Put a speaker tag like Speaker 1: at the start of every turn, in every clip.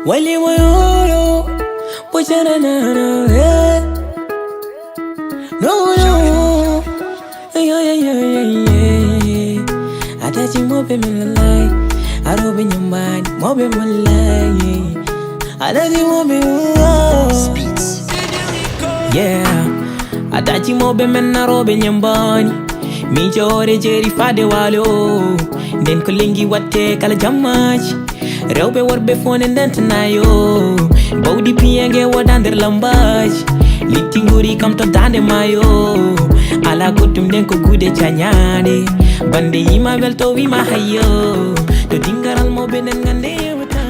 Speaker 1: Wali moyo, puchana na no. Atachi mobe milalai, arobe nyumbani, mobe malai. Atachi mobe speeds. Yeah, atachi mobe menna robe nyumbani. Mi jore jeri fade walo. Den kolingi watte kala jamachi. Rewbe worbe fone ndentanayo. Bawdi piyenge wadandir lambaji. Litinguri kam to dande mayo. Ala kutum den ko gude chanyade. Bande yima welto wima hayo. To dingaral mo benen ngande wata.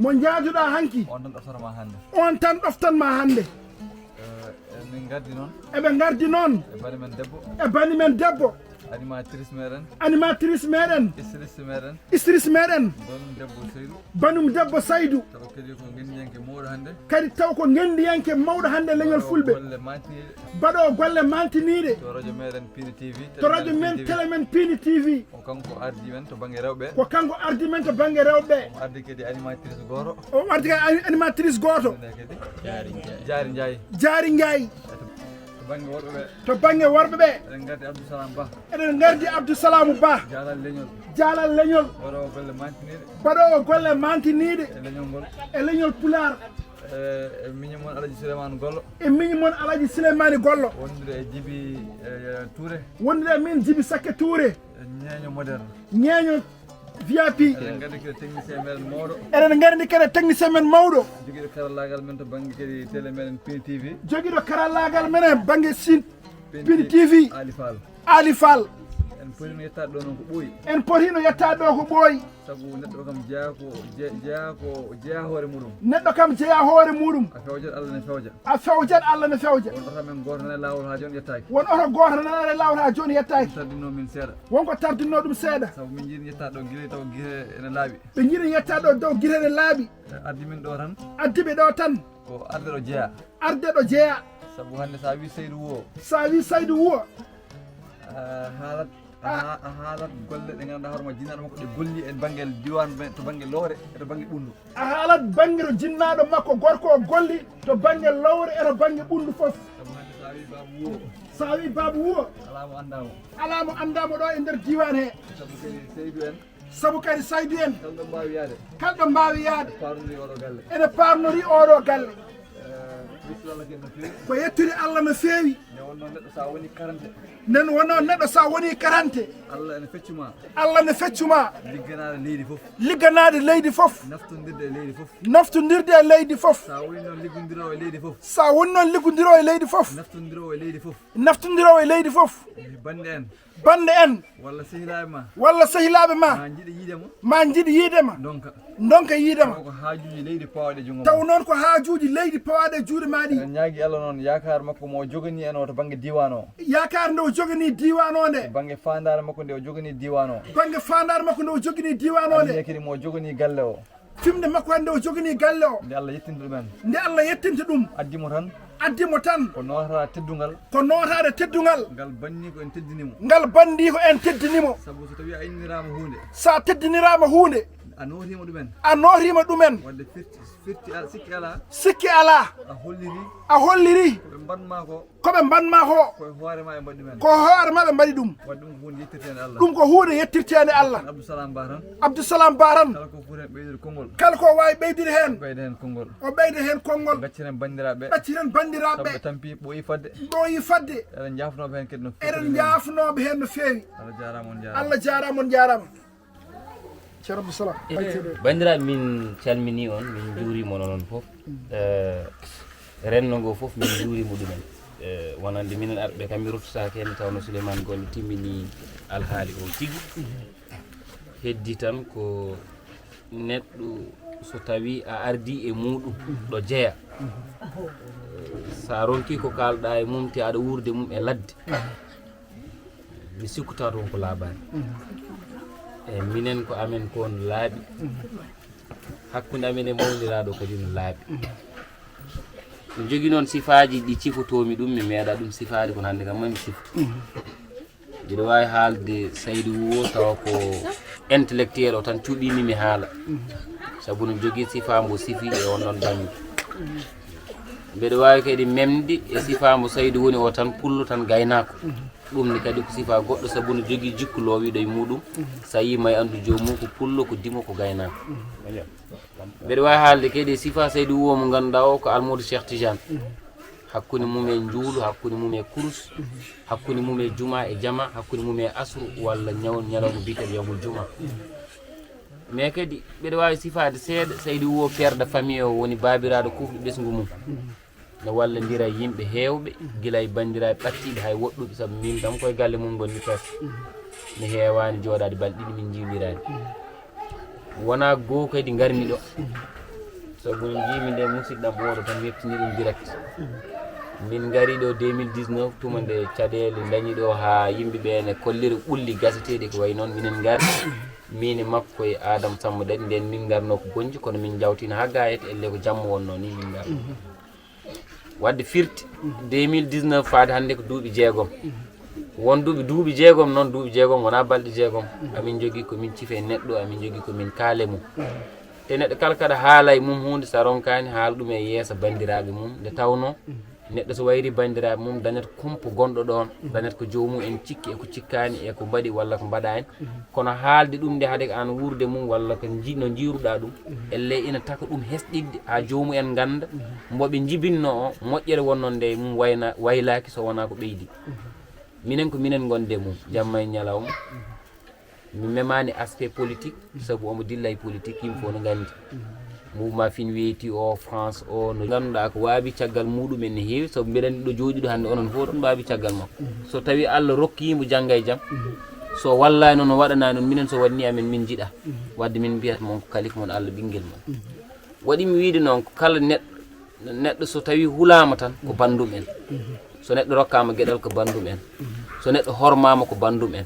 Speaker 2: Mon jaajuɗa hanki on tan ɗoftan ma hande eɓe gardi noon e bani men debbo animatrice meɗen istrice meɗen banum debbo Saydou kadi taw ko gendiyanke mawɗo hande leñol fulɓe baɗo golle mantiniɗe to radio men télé men Pini TV ko kanko ardi men to banggue rewɓe o ardi kadi animatrice goto Jaari Ndiaye to banggue worɓe ɓe eɗen gardi Abdousalamou Ba jaalal leñol baɗowo golle mantiniɗe e leñol Pulaar
Speaker 3: e miñi mon Alaji
Speaker 2: Souleymane Gollo
Speaker 3: wondude e Djibi Touré
Speaker 2: wondude min Djibi Sakke Touré
Speaker 3: ñeño moderne
Speaker 2: ñeño VIP
Speaker 3: eɗen gandi kadi technicien meɗen mawɗo
Speaker 2: eɗen gandi kadi technicien men mawɗo
Speaker 3: joguiɗo karallagal men to banggue kadi télé meɗen Pini TV
Speaker 2: joguiɗo karallagal menen banggue Sine Pini TV Ali Fall
Speaker 3: en potino yettade ɗo noon ko ɓooyi
Speaker 2: en potino yettade ɗo ko ɓooyi
Speaker 3: saabu neɗɗo kam jeeya hoore muɗum
Speaker 2: neɗɗo kam jeeya hoore muɗum
Speaker 3: a fewjat Allah ne fewja
Speaker 2: Allah ne fewja
Speaker 3: won oto men goto nan e lawol ha joni yettaki
Speaker 2: won oto goto nan e lawol ha joni yettaki
Speaker 3: tardinno min seeɗa
Speaker 2: wonko tardinno ɗum seeɗa
Speaker 3: saabu min jiiɗi yettade ɗo guila taw guite ene laaɓi
Speaker 2: ɓe jiiɗi yettade ɗo dow guite ene laaɓi
Speaker 3: addi min ɗo tan
Speaker 2: addiɓe ɗo tan
Speaker 3: ko arde ɗo jeeya saabu hande sa wi
Speaker 2: Saydou Wuo
Speaker 3: haalat a haalat golle ɗe ganduɗa hoorema jinnaɗo makko ɗe golli e bangguel diwan to banggue lowre e to banggue ɓundu
Speaker 2: a haalat banggue to jinnaɗo makko gorko o golli to banggue lowre e to banggue ɓundu foof
Speaker 3: saabu hande sa wi Babou Wuo
Speaker 2: sa wi Babou Wuo alamo andamo ɗo e nder diwan he
Speaker 3: saabu kadi Seydou en
Speaker 2: sabu kadi Saydou en
Speaker 3: kalɗo mbawi yaade
Speaker 2: ene parnori oɗo galle ko yettude Allah no feewi nen wono neɗɗo sa woni karante
Speaker 3: Allah
Speaker 2: ne feccuma
Speaker 3: ligganade leydi fof
Speaker 2: naftodirde e leydi fof sa woni noon liggondiro e leydi fof naftodiro e leydi fof bande en walla sehilaɓe ma ma jiiɗi yiidema donka yiidema taw noon ko haajuji leydi pawaɗe e juuɗe ma ɗi
Speaker 3: ñaagui Allah noon yakar makko mo jogani en o to banggue diwan o
Speaker 2: yakar nde o jogani diwan o nde
Speaker 3: banggue fandare makko nde o jogani diwan o
Speaker 2: banggue fandare makko nde o jogani diwan o nde
Speaker 3: kadi mo jogani galle o
Speaker 2: fimde makko hande o jogani galle o
Speaker 3: nde Allah yettinta ɗumen
Speaker 2: nde Allah yettinta ɗum addimo tan
Speaker 3: ko notata teddungal
Speaker 2: ngal bandi ko en teddinimo
Speaker 3: sabu so tawi a innirama hunde
Speaker 2: sa teddinirama hunde a notima ɗumen
Speaker 3: wadde
Speaker 2: sikki ala a holliri koɓe mbanma ko
Speaker 3: ko hoorema e mbaɗi men
Speaker 2: ko hoorema ɓe mbaɗi ɗum
Speaker 3: wadde ɗum ko hunde yettirtede Allah
Speaker 2: ɗum ko hunde yettirtede Allah Abdoussalam Baran
Speaker 3: kala ko foti hen ɓeydude konngol
Speaker 2: kala ko wawi ɓeydude hen o ɓeyda hen konngol
Speaker 3: gacciren bandiraɓe
Speaker 2: sabu
Speaker 3: tampi ɓooyi fadde
Speaker 2: eɗen
Speaker 3: jafnoɓe hen kadi
Speaker 2: no feewi
Speaker 3: Allah
Speaker 2: jarama on jarama ceerno Abdoussalam
Speaker 4: bandiraɓe min calmini on min juurima noon foof renno ngo foof min juurima ɗumen wonande minen arɓe kam mi ruttotake hen tawno Souleymane Golle timmini alhaali o tigui heddi tan ko neɗɗo so tawi a ardi e muɗum ɗo jeeya sa ronki ko kalɗa e mum te aɗa wurde mum e ladde mi sikkuta toon ko laabani e minen ko amen ko on laaɓi hakkude amen e mawniraɗo kadi no laaɓi mi jogui noon sifaji ɗi cifotomi ɗum mi meeɗa ɗum sifade kono hande kam mami sifo mbiɗa wawi haalde Saydou Wo tawa ko intellectuel o tan cuuɓimi mi haala saabu no jogui sifa mbo sifi e on ɗon banggue mbeɗa wawi kadi memde e sifa mbo Saydou woni o tan pullo tan gaynako ɗum ni kadi ko sifa goɗɗo saabu no jogui jikku lowiɗo e muɗum sa yima e andu jomum ko pullo ko dimo ko gaynako mbeɗa wawi haalde kadi sifa Saydou Wo mo ganduɗa o ko almudou Cheikh Tidiane hakkude mum e juulu hakkude mum e kurus hakkude mum e juma e jama hakkude mum e asru walla ñalawma biteɗo yawmul juma mais kadi mbeɗa wawi sifade seeɗa Saydou Wo père de famille o woni babiraɗo kufɗo ɓesgu mum no wallodira e yimɓe hewɓe guila e bandiraɓe ɓattiɓe hay woɗɗuɓe saabu min kam koye galle mum gonni pes mi hewani jooɗade balɗe ɗiɗi min jiwlirani wona goho kadi garmi ɗo saabu no jimi nde musidɗam oɗo tan webtini ɗum direct min gari ɗo 2019 tuma nde caɗele dañi ɗo ha yimɓeɓe ne kolliri ɓulli gaseteɗe ko way noon minen gari min e makko e Adama Samba Dadi nden min garno ko gonji kono min jawtina ha gayete elle ko jamma wonno ni min gar wadde firti 2019 faade hande ko duuɓi jeegom won duuɓi jeegom noon duuɓi jeegom wona balɗe jeegom amin jogui komin ciife neɗɗo amin jogui komin kaale mum te neɗɗo kala kada haala e mum hunde sa ronkani haala ɗum e yeesa bandiraɓe mum nde tawno neɗɗo so wayri bandiraɓe mum dañat kumpo gonɗo ɗon dañat ko jomum en cikki eko cikkani eko mbaɗi walla ko mbaɗani kono haalde ɗum nde haade ko an wurde mum walla ko no jiruɗa ɗum elle ina taka ɗum hesɗigde ha jomum en ganda mboɓe jibinno o moƴƴere wonnon nde mum waylaki so wona ko ɓeydi minen ko minen gonde mum jamma e ñalawma mi memani aspect politique saabu omo dilla e politique yimɓe fof no gandi mouvement fin weeti o France o no ganduɗa ko waabi caggal muɗumen ne heewi saabu mbeɗa andi ɗo jooɗiɗo hande onon fof ɗon mbawi caggal makko so tawi Allah rokkimo jangga e jaam so wallani noon o waɗanani noon minen so wanni amen min jiiɗa wadde min mbiyata moon ko kalifa moon Allah ɓinguel mon waɗimi wiide noon ko kala neɗɗo so tawi hulama tan ko bandum en so neɗɗo rokkama gueɗal ko bandum en so neɗɗo hormama ko bandum en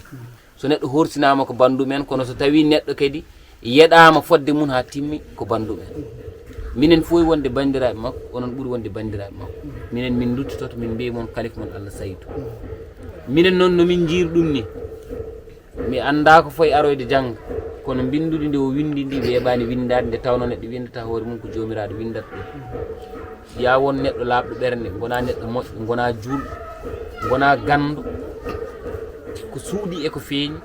Speaker 4: so neɗɗo horsinama ko bandum en kono so tawi neɗɗo kadi yeɗama fodde mum ha timmi ko bandum en minen foy wonde bandiraɓe makko onon ɓuuri wonde bandiraɓe makko minen min duttoto min mbiya moon kalifa moon Allah Saydou minen noon nomin jiiri ɗum ni mi anda ko foye aroyde jangga kono bindude nde o windi ndi weeɓani windade nde tawno neɗɗo windata hoore mum ko jomiraɗo windata ɗum ya won neɗɗo laaɓɗo ɓernde gona neɗɗo moƴƴo gona julɗo gona gandu ko suuɗi e ko feeñi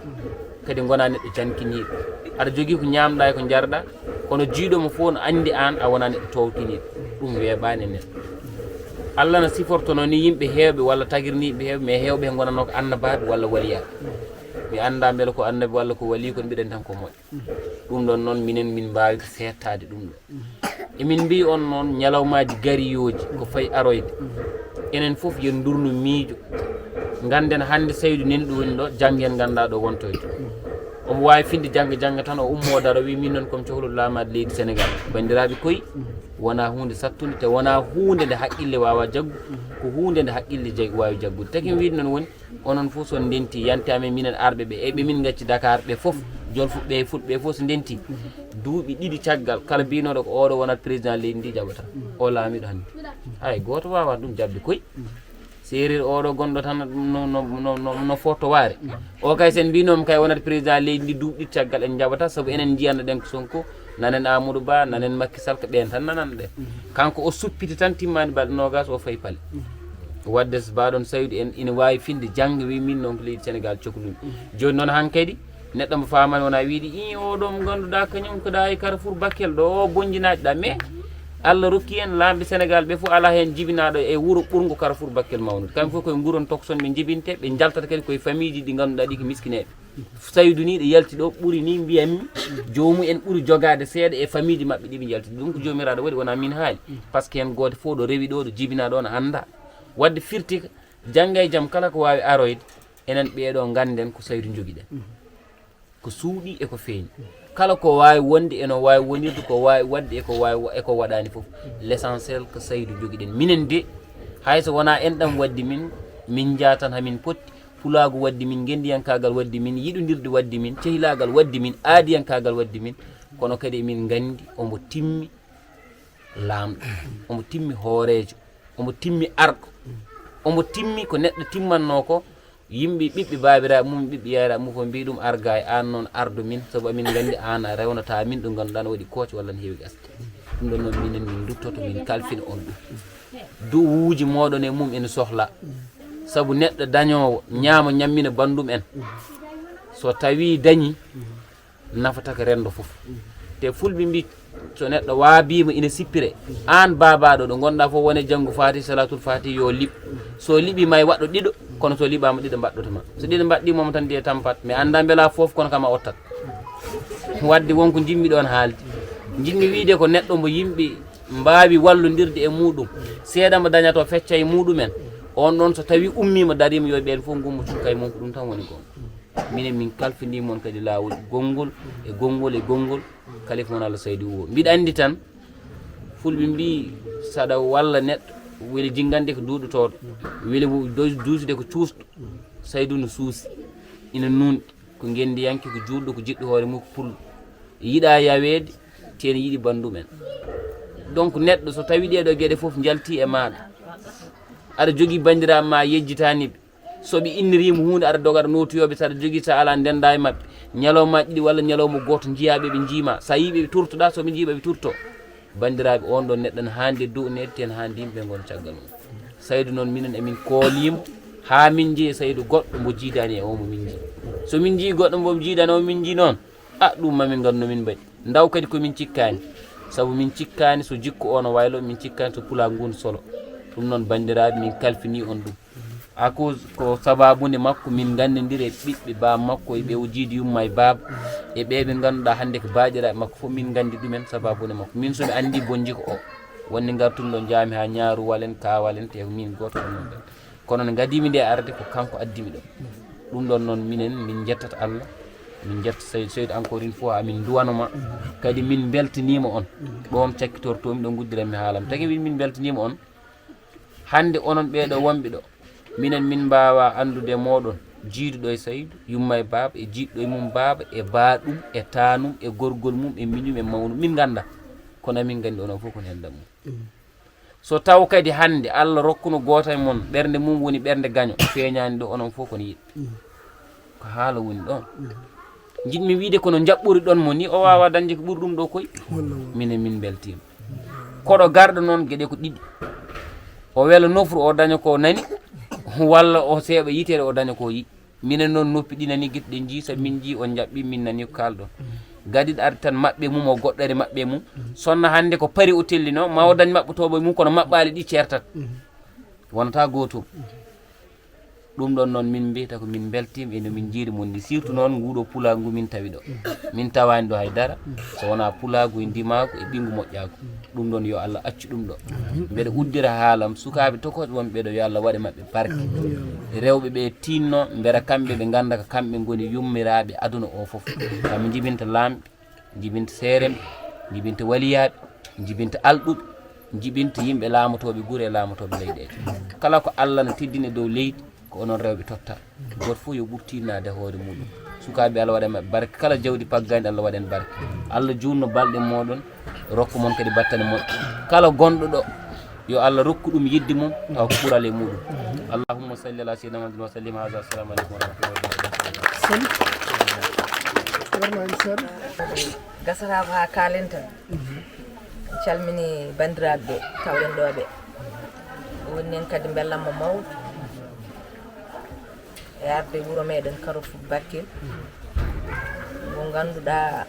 Speaker 4: kadi gona neɗɗo jankiniɗo aɗa jogui ko ñamɗa e ko jarɗa kono jiiɗomo fof no andi an a wona neɗɗo towtiniɗo ɗum weeɓani neɗɗo Allah na sifortono ni yimɓe heewɓe walla tagirniɓe heewɓe mais heewɓe he gonano ko annabaɓe walla waliyaɓe mi annda beele ko annabi walla ko wali ko mbiɗen tan ko moƴƴo ɗum ɗon noon minen min mbawi settade ɗum ɗo emin mbi on noon ñalawmaji gariyoji ko fayi aroyde enen foof yen durnu miijo ganden hande Saydou neni ɗo woni ɗo janggen ganduɗa ɗo wontoyde omo wawi finde jangga tan o ummo daro wi min noon komi cohlol lamade leydi Sénégal bandiraɓe koye wona hunde sattude te wona hunde nde haqqille wawa jaggu ko hunde nde haqqille wawi jaggude tagi mi wiide noon woni onon fof son ndenti yante amen minen arɓe ɓe eɓe min gacci Dakar ɓe fof jolfuɓe fulɓe fof so ndenti duuɓi ɗiɗi caggal kala mbinoɗo ko oɗo wonat président leydi ndi jaɓata o laamiɗo hande hay goto wawa ɗum jabde koye séréer oɗo gonɗo tan no fotto waare o kay sen mbinomi kay wonat président leydi ndi duuɓi ɗiɗi caggal en jaɓata saabu enen jiyanno ɗen ko Sonko nanen Amadou Ba nanen Macky Sall ko ɓen tan nanano ɗen kanko o suppiti tan timmani balɗe nogas o fayi paale wadde so mbaɗon Saydou en ina wawi finde jangga wi min noon ko leydi Sénégal cohlumi joni noon hankkadi neɗɗo mo famani wona wiide i oɗo mo ganduɗa kañum ko ɗa e Carrefour Bakel ɗo o bonjinaɗi ɗa mais Allah rokki en lamɓe Sénégal ɓe fof ala hen jibinaɗo e wuuro ɓurgo Carrefour Bakel mawnude kamɓe fof koye guuron tokson ɓe jibinte ɓe jaltata kadi koye famille ji ɗi ganduɗa ɗi ko miskineɓe Saydou ni ɗo yalti ɗo ɓuuri ni mbiyammi jomum en ɓuuri jogade seeɗa e famille ji mabɓe ɗi ɓe jalti ɗum ko jomiraɗo waɗi wona min haali par ce que hen goto fof ɗo rewi ɗo ɗo jibina ɗo no anda wadde firti jangga e jaam kala ko wawi aroyde enen ɓeeɗo ganden ko Saydou joguiɗen ko suuɗi eko feeñi kala ko wawi wonde eno wawi wonirde ko wawi wadde eko waɗani foof l' essentiel ko Saydou joguiɗen minen de hayso wona en ɗam waddi min jatan hamin potti pulago waddi min gendiyankagal waddi min yiɗodirde waddi min cehilagal waddi min aadiyankagal waddi min kono kadi min gandi omo timmi lamɗo omo timmi hoorejo omo timmi arɗo omo timmi ko neɗɗo timmanno ko yimɓe ɓiɓɓe babiraɓe mum ɓiɓɓe yayraɓe mum ko mbi ɗum arga e an noon ardo min saabu amin gandi an a rewnata min ɗo ganduɗa ne waɗi kooce walla ne heewi gasde ɗum ɗon noon minen min duttoto min kalfina on ɗum duwuji moɗon e mum ene sohla saabu neɗɗo dañowo ñaama ñammina bandum en so tawi dañi nafata ko rendo foof te fulɓe mbi so neɗɗo waabima ina sippire an babaɗo ɗo gonɗa fof wone janggo fati salatul fati yo liɓ so liɓima e waɗɗo ɗiɗo kono so liɓama ɗiɗo mbaɗɗotoma so ɗiɗo mbaɗɗimoma tan de tampat mais anda beela foof kono kam a ottat wadde wonko jimmi ɗon haalde jinmi wiide ko neɗɗo mo yimɓe mbawi wallodirde e muɗum seeɗa mo dañato fecca e muɗumen on ɗon so tawi ummima darima yo ɓen fof gummo cukka e mum ko ɗum tan woni gonga minen min kalfindimon kadi lawol gongol e gongol kalifa moon Allah Saydou wo mbiɗa andi tan fulɓe mbi saɗa walla neɗɗo weli jingande ko duuɗotoɗo weli duusude ko cuusɗo Saydou no suusi ina nunɗi ko gendiyanke ko juɗɗo ko jiɗɗo hoore mum ko pullo yiiɗa yawede ten yiiɗi bandum en donc neɗɗo so tawi ɗeɗo gueɗe foof jalti e maɗa aɗa jogui bandiraɓe ma yejjitaniɓe soɓe innirima hunde aɗa doga aɗa notoyoɓe saɗa jogui sa ala ndenda e mabɓe ñalawma ɗiɗi walla ñalawma goto jiiyaɓe ɓe jiima sa yiiɓe ɓe turtoɗa soɓe jiiɓa ɓe turto bandiraɓe on ɗon neɗɗo ne handi du'nede ten handi yimɓe gona caggal mum Saydou noon minen emin koolima ha min jii Saydou goɗɗo mo jiidani e omo min jii so min jii goɗɗo mo jiidani omo min jii noon ɗum mamin gandu nomin mbaɗi ndaw kadi komin cikkani saabu min cikkani so jikku ono waylo min cikkani so pula ngundu solo ɗum noon bandiraɓe min kalfini on ɗum à cause ko sababude makko min gandidiri e ɓiɓɓe baba makko e ɓe o jiidi yumma e baba e ɓeɓe ganduɗa hande ko baɗiraɓe makko fof min gandi ɗumen sababude makko min somi andi bonji ko o wonde gartuno ɗo jaami ha ñaaru walen kawalen te min goto ɗum ɗon kono no gadimi nde arde ko kanko addimi ɗo ɗum ɗon noon minen min jettata Allah min jetta Saydou encore une fois amin duwanoma kadi min beltanima on ɗom cakkitortomi ɗo guddiranmi haalam tagui min beltanima on hande onon ɓeɗo wonɓe ɗo minen min mbawa andude moɗon jiiduɗo e Saydou yumma e baba e jiiɗɗo e mum baba e baɗum e tanum e gorgol mum e miñum e mawnum min ganda kono min gandi onon fof ko hendam mum so taw kadi hande Allah rokkuno goto e mon ɓernde mum woni ɓernde gaño feeñani ɗo onon fof kono yiɗ ko haala woni ɗon jiɗmi wiide kono jaɓɓuri ɗon mo ni o wawa dañde ko ɓuuri ɗum ɗo koye minen min beltima koɗo garɗo noon gueɗe ko ɗiɗi o weela nofru o daña ko nani walla o seeɓa yitere o daña ko yi minen noon noppi ɗi nani guite ɗe jii sabi min jii on jaɓɓi min nani ko kalɗon gadiɗo arde tan maɓɓe mum o goɗɗere maɓɓe mum sonna hande ko paari o tellino ma o dañ maɓɓotoɓe mum kono maɓɓali ɗi certat wonata gotum ɗum ɗon noon min mbiyata ko min beltima eno min jiiri mon ni surtout noon nguɗo pulagu ngu min tawi ɗo min tawani ɗo haydara so wona pulagu e ndimagu e ɓingu moƴƴagu ɗum ɗon yo Allah accu ɗum ɗo mbeɗa uddira haalam sukaɓe tokoɓe wonɓe ɗo yo Allah waɗe mabɓe barke rewɓe ɓe tinno beera kamɓe ɓe ganda ko kamɓe goni yummiraɓe aduna o foof kam jibinta lamɓe jibinta seeremɓe jibinta waliyaɓe jibinta alɗuɓe jibinta yimɓe laamotoɓe guure e laamotoɓe leyɗele kala ko Allah no teddini dow leydi ko onon rewɓe totta goto fof yo ɓurtinnade hoore muɗum sukaɓe Allah waɗe mabɓe barke kala jawdi paggadi Allah waɗen barke Allah junno balɗe moɗon rokku mon kadi battane moƴƴe kala gonɗo ɗo yo Allah rokku ɗum yidde mum taw ko ɓural e muɗum allahumma salli ala sayyidina Muhammad wa sallim hada assalamu aleykum wa
Speaker 5: rahmatullahi gasata ko ha kalenta calmini bandiraɓe ɓe tawɗen ɗo ɓe woni nen kadi bellammo mawɗo e arde wuuro meɗen Carrefour Bakel mo ganduɗa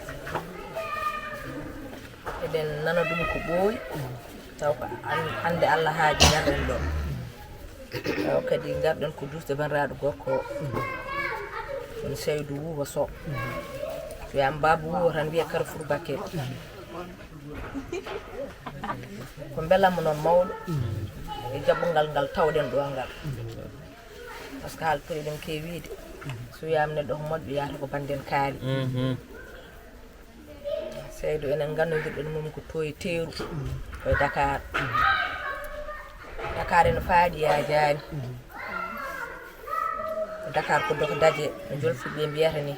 Speaker 5: eɗen nana ɗum ko ɓooyi taw ko hande Allah haaji garɗen ɗo taw kadi garɗen ko dusde bandiraɗo gorko on Seydou Wouwa Sow wiyama Babou Wouwa tan wiya Carrefour Bakel ko belammo noon mawɗo e jaɓɓungal ngal tawɗen ɗo ngal par ce que haala puri ɗum kewiide so wiyama neɗɗo ko moƴƴo yahata ko banden kaali Seydou enen gannodirɗen mum ko to e teeru koye Dakar Dakar ene faaɗi yajani Dakar ko doko daje no jolfuɓe mbiyata ni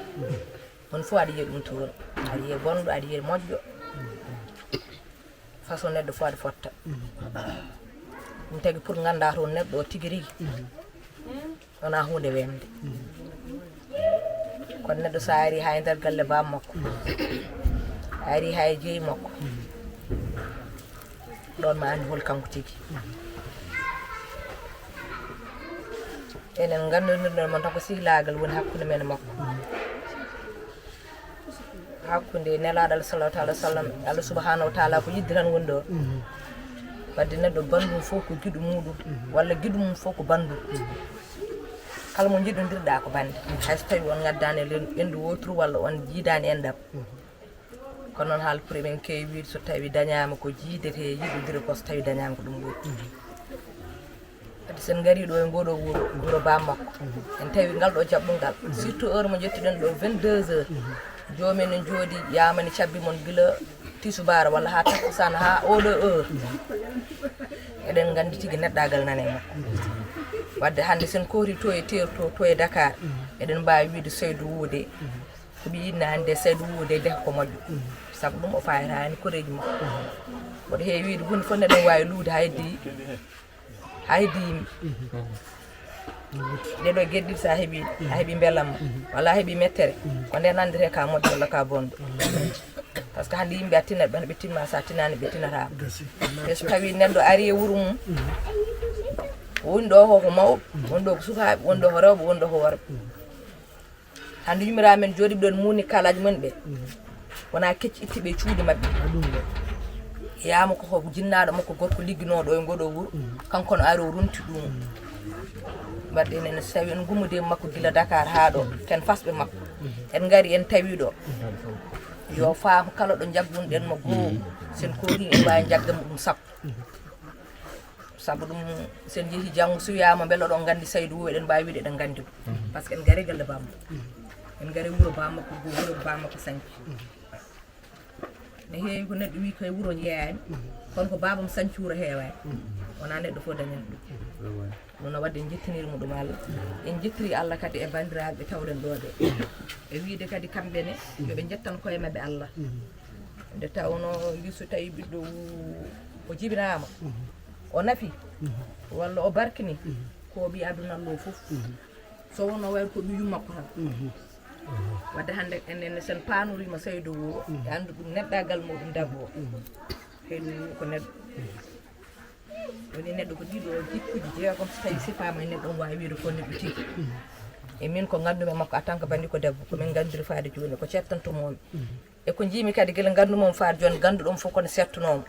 Speaker 5: on fof aɗa yiya ɗum toon aɗa yiya bonɗo aɗa yiya moƴƴo façon neɗɗo fof aɗa fotta ɗum tagi pour ganda toon neɗɗo o tigui rigui wona hunde wemde kono neɗɗo sa ari ha e nder galle bam makko a ari ha e jeeyi makko ɗon ma andi hol kanko tigui enen gandodirɗen mon tan ko sihlagal woni hakkude men makko hakkude nelaɗo Allah sallallahu alaihi wasallam Allah subhanahu wa ta'ala ko yidde tan woni ɗo wadde neɗɗo bandum fof ko giɗo muɗum walla giɗo mum fof ko bandum kala mo jiɗodirɗa ko bande hayso tawi on gaddani ɓendu wotru walla on jiidani endam kono noon haala pour men kewi wiide so tawi dañama ko jiidete yiɗodiri ko so tawi dañama ko ɗum woni kadi sen gari ɗo e ngoɗo wuuro bammakko en tawi ngal ɗo jaɓɓungal surtout heure mo jettuɗen ɗo 22 heures jomumen en jooɗi yamani cabbi mon guila tisubara walla ha takkusana ha oɗo heure eɗen gandi tigui neɗɗagal nane makko wadde hande sen koori to e teeru to e Dakar eɗen mbawi wiide Seydou Wouwa de ko ɓi yinna hande Seydou Wouwa de deka ko moƴƴo saabu ɗum o fayatani koreji makko woɗo heewi wiide hunde fof neɗen wawi luude ha heddi yimɓe ɗeɗo gueɗɗiɗi sa heeɓi a heeɓi beelamma walla a heeɓi mettere ko nden andete ka moƴƴo walla ka bonɗo par ce que hande yimɓe a tinat ɓe ɓe tinma sa tinani ɓe tinatama te so tawi neɗɗo ari e wuuro mum woni ɗo ko mawɓe woni ɗo ko sukaɓe woni ɗo ko rewɓe woni ɗo ko worɓe hande yumiraɓe men jooɗiɓe ɗon muni kalaji mumen ɓe wona kecci ittiɓe cuuɗi mabɓe yama ko jinnaɗo makko gorko ligginoɗo e ngoɗo wuuro kanko no ari o runti ɗum wadde enen so tawi en gummudi makko guila Dakar ha ɗo ken fasɓe makko en gari en tawi ɗo yo faam kala ɗo jaggunɗen mo goo sen koori en mbawi jaggamo ɗum sappo saabu ɗum sen jeehi janggo so wiyama beele oɗon gandi Seydou Wouwa eɗen mbawi wiide eɗen gandi ɗum par ce que en gari galle bamma en gari wuuro bammakko go wuuro bammakko sañci ne heewi ko neɗɗo wi koye wuuro jeeyani kono ko babam sañci wuuro heewani wona neɗɗo fof dañat ɗum ɗum no wadde en jettinirmo ɗum Allah en jettiri Allah kadi e bandiraɓe tawɗen ɗo ɓe e wiide kadi kamɓene yoɓe jettan koye mabɓe Allah nde tawno wi so tawi ɓiɗɗo o jibinama o nafi walla o barkini ko ɓi adunallo foof so wonno wayr ko ɓiyum makko tan wadde hande enen sen panorima Seydou Wouwa e andu ɗum neɗɗagal muɗum debbo Seydou Wouwa ko neɗɗo woni neɗɗo ko ɗiɗo jikkuji jeegom so tawi sifama e neɗɗo on wawi wiide ko neɗɗo tigui e min ko gandumen makko en tant que bandi ko debbo komin gandiri faade joni ko cettantomomi e ko jiimi kadi guila gandumomi faade joni ganduɗom fof kono settunomo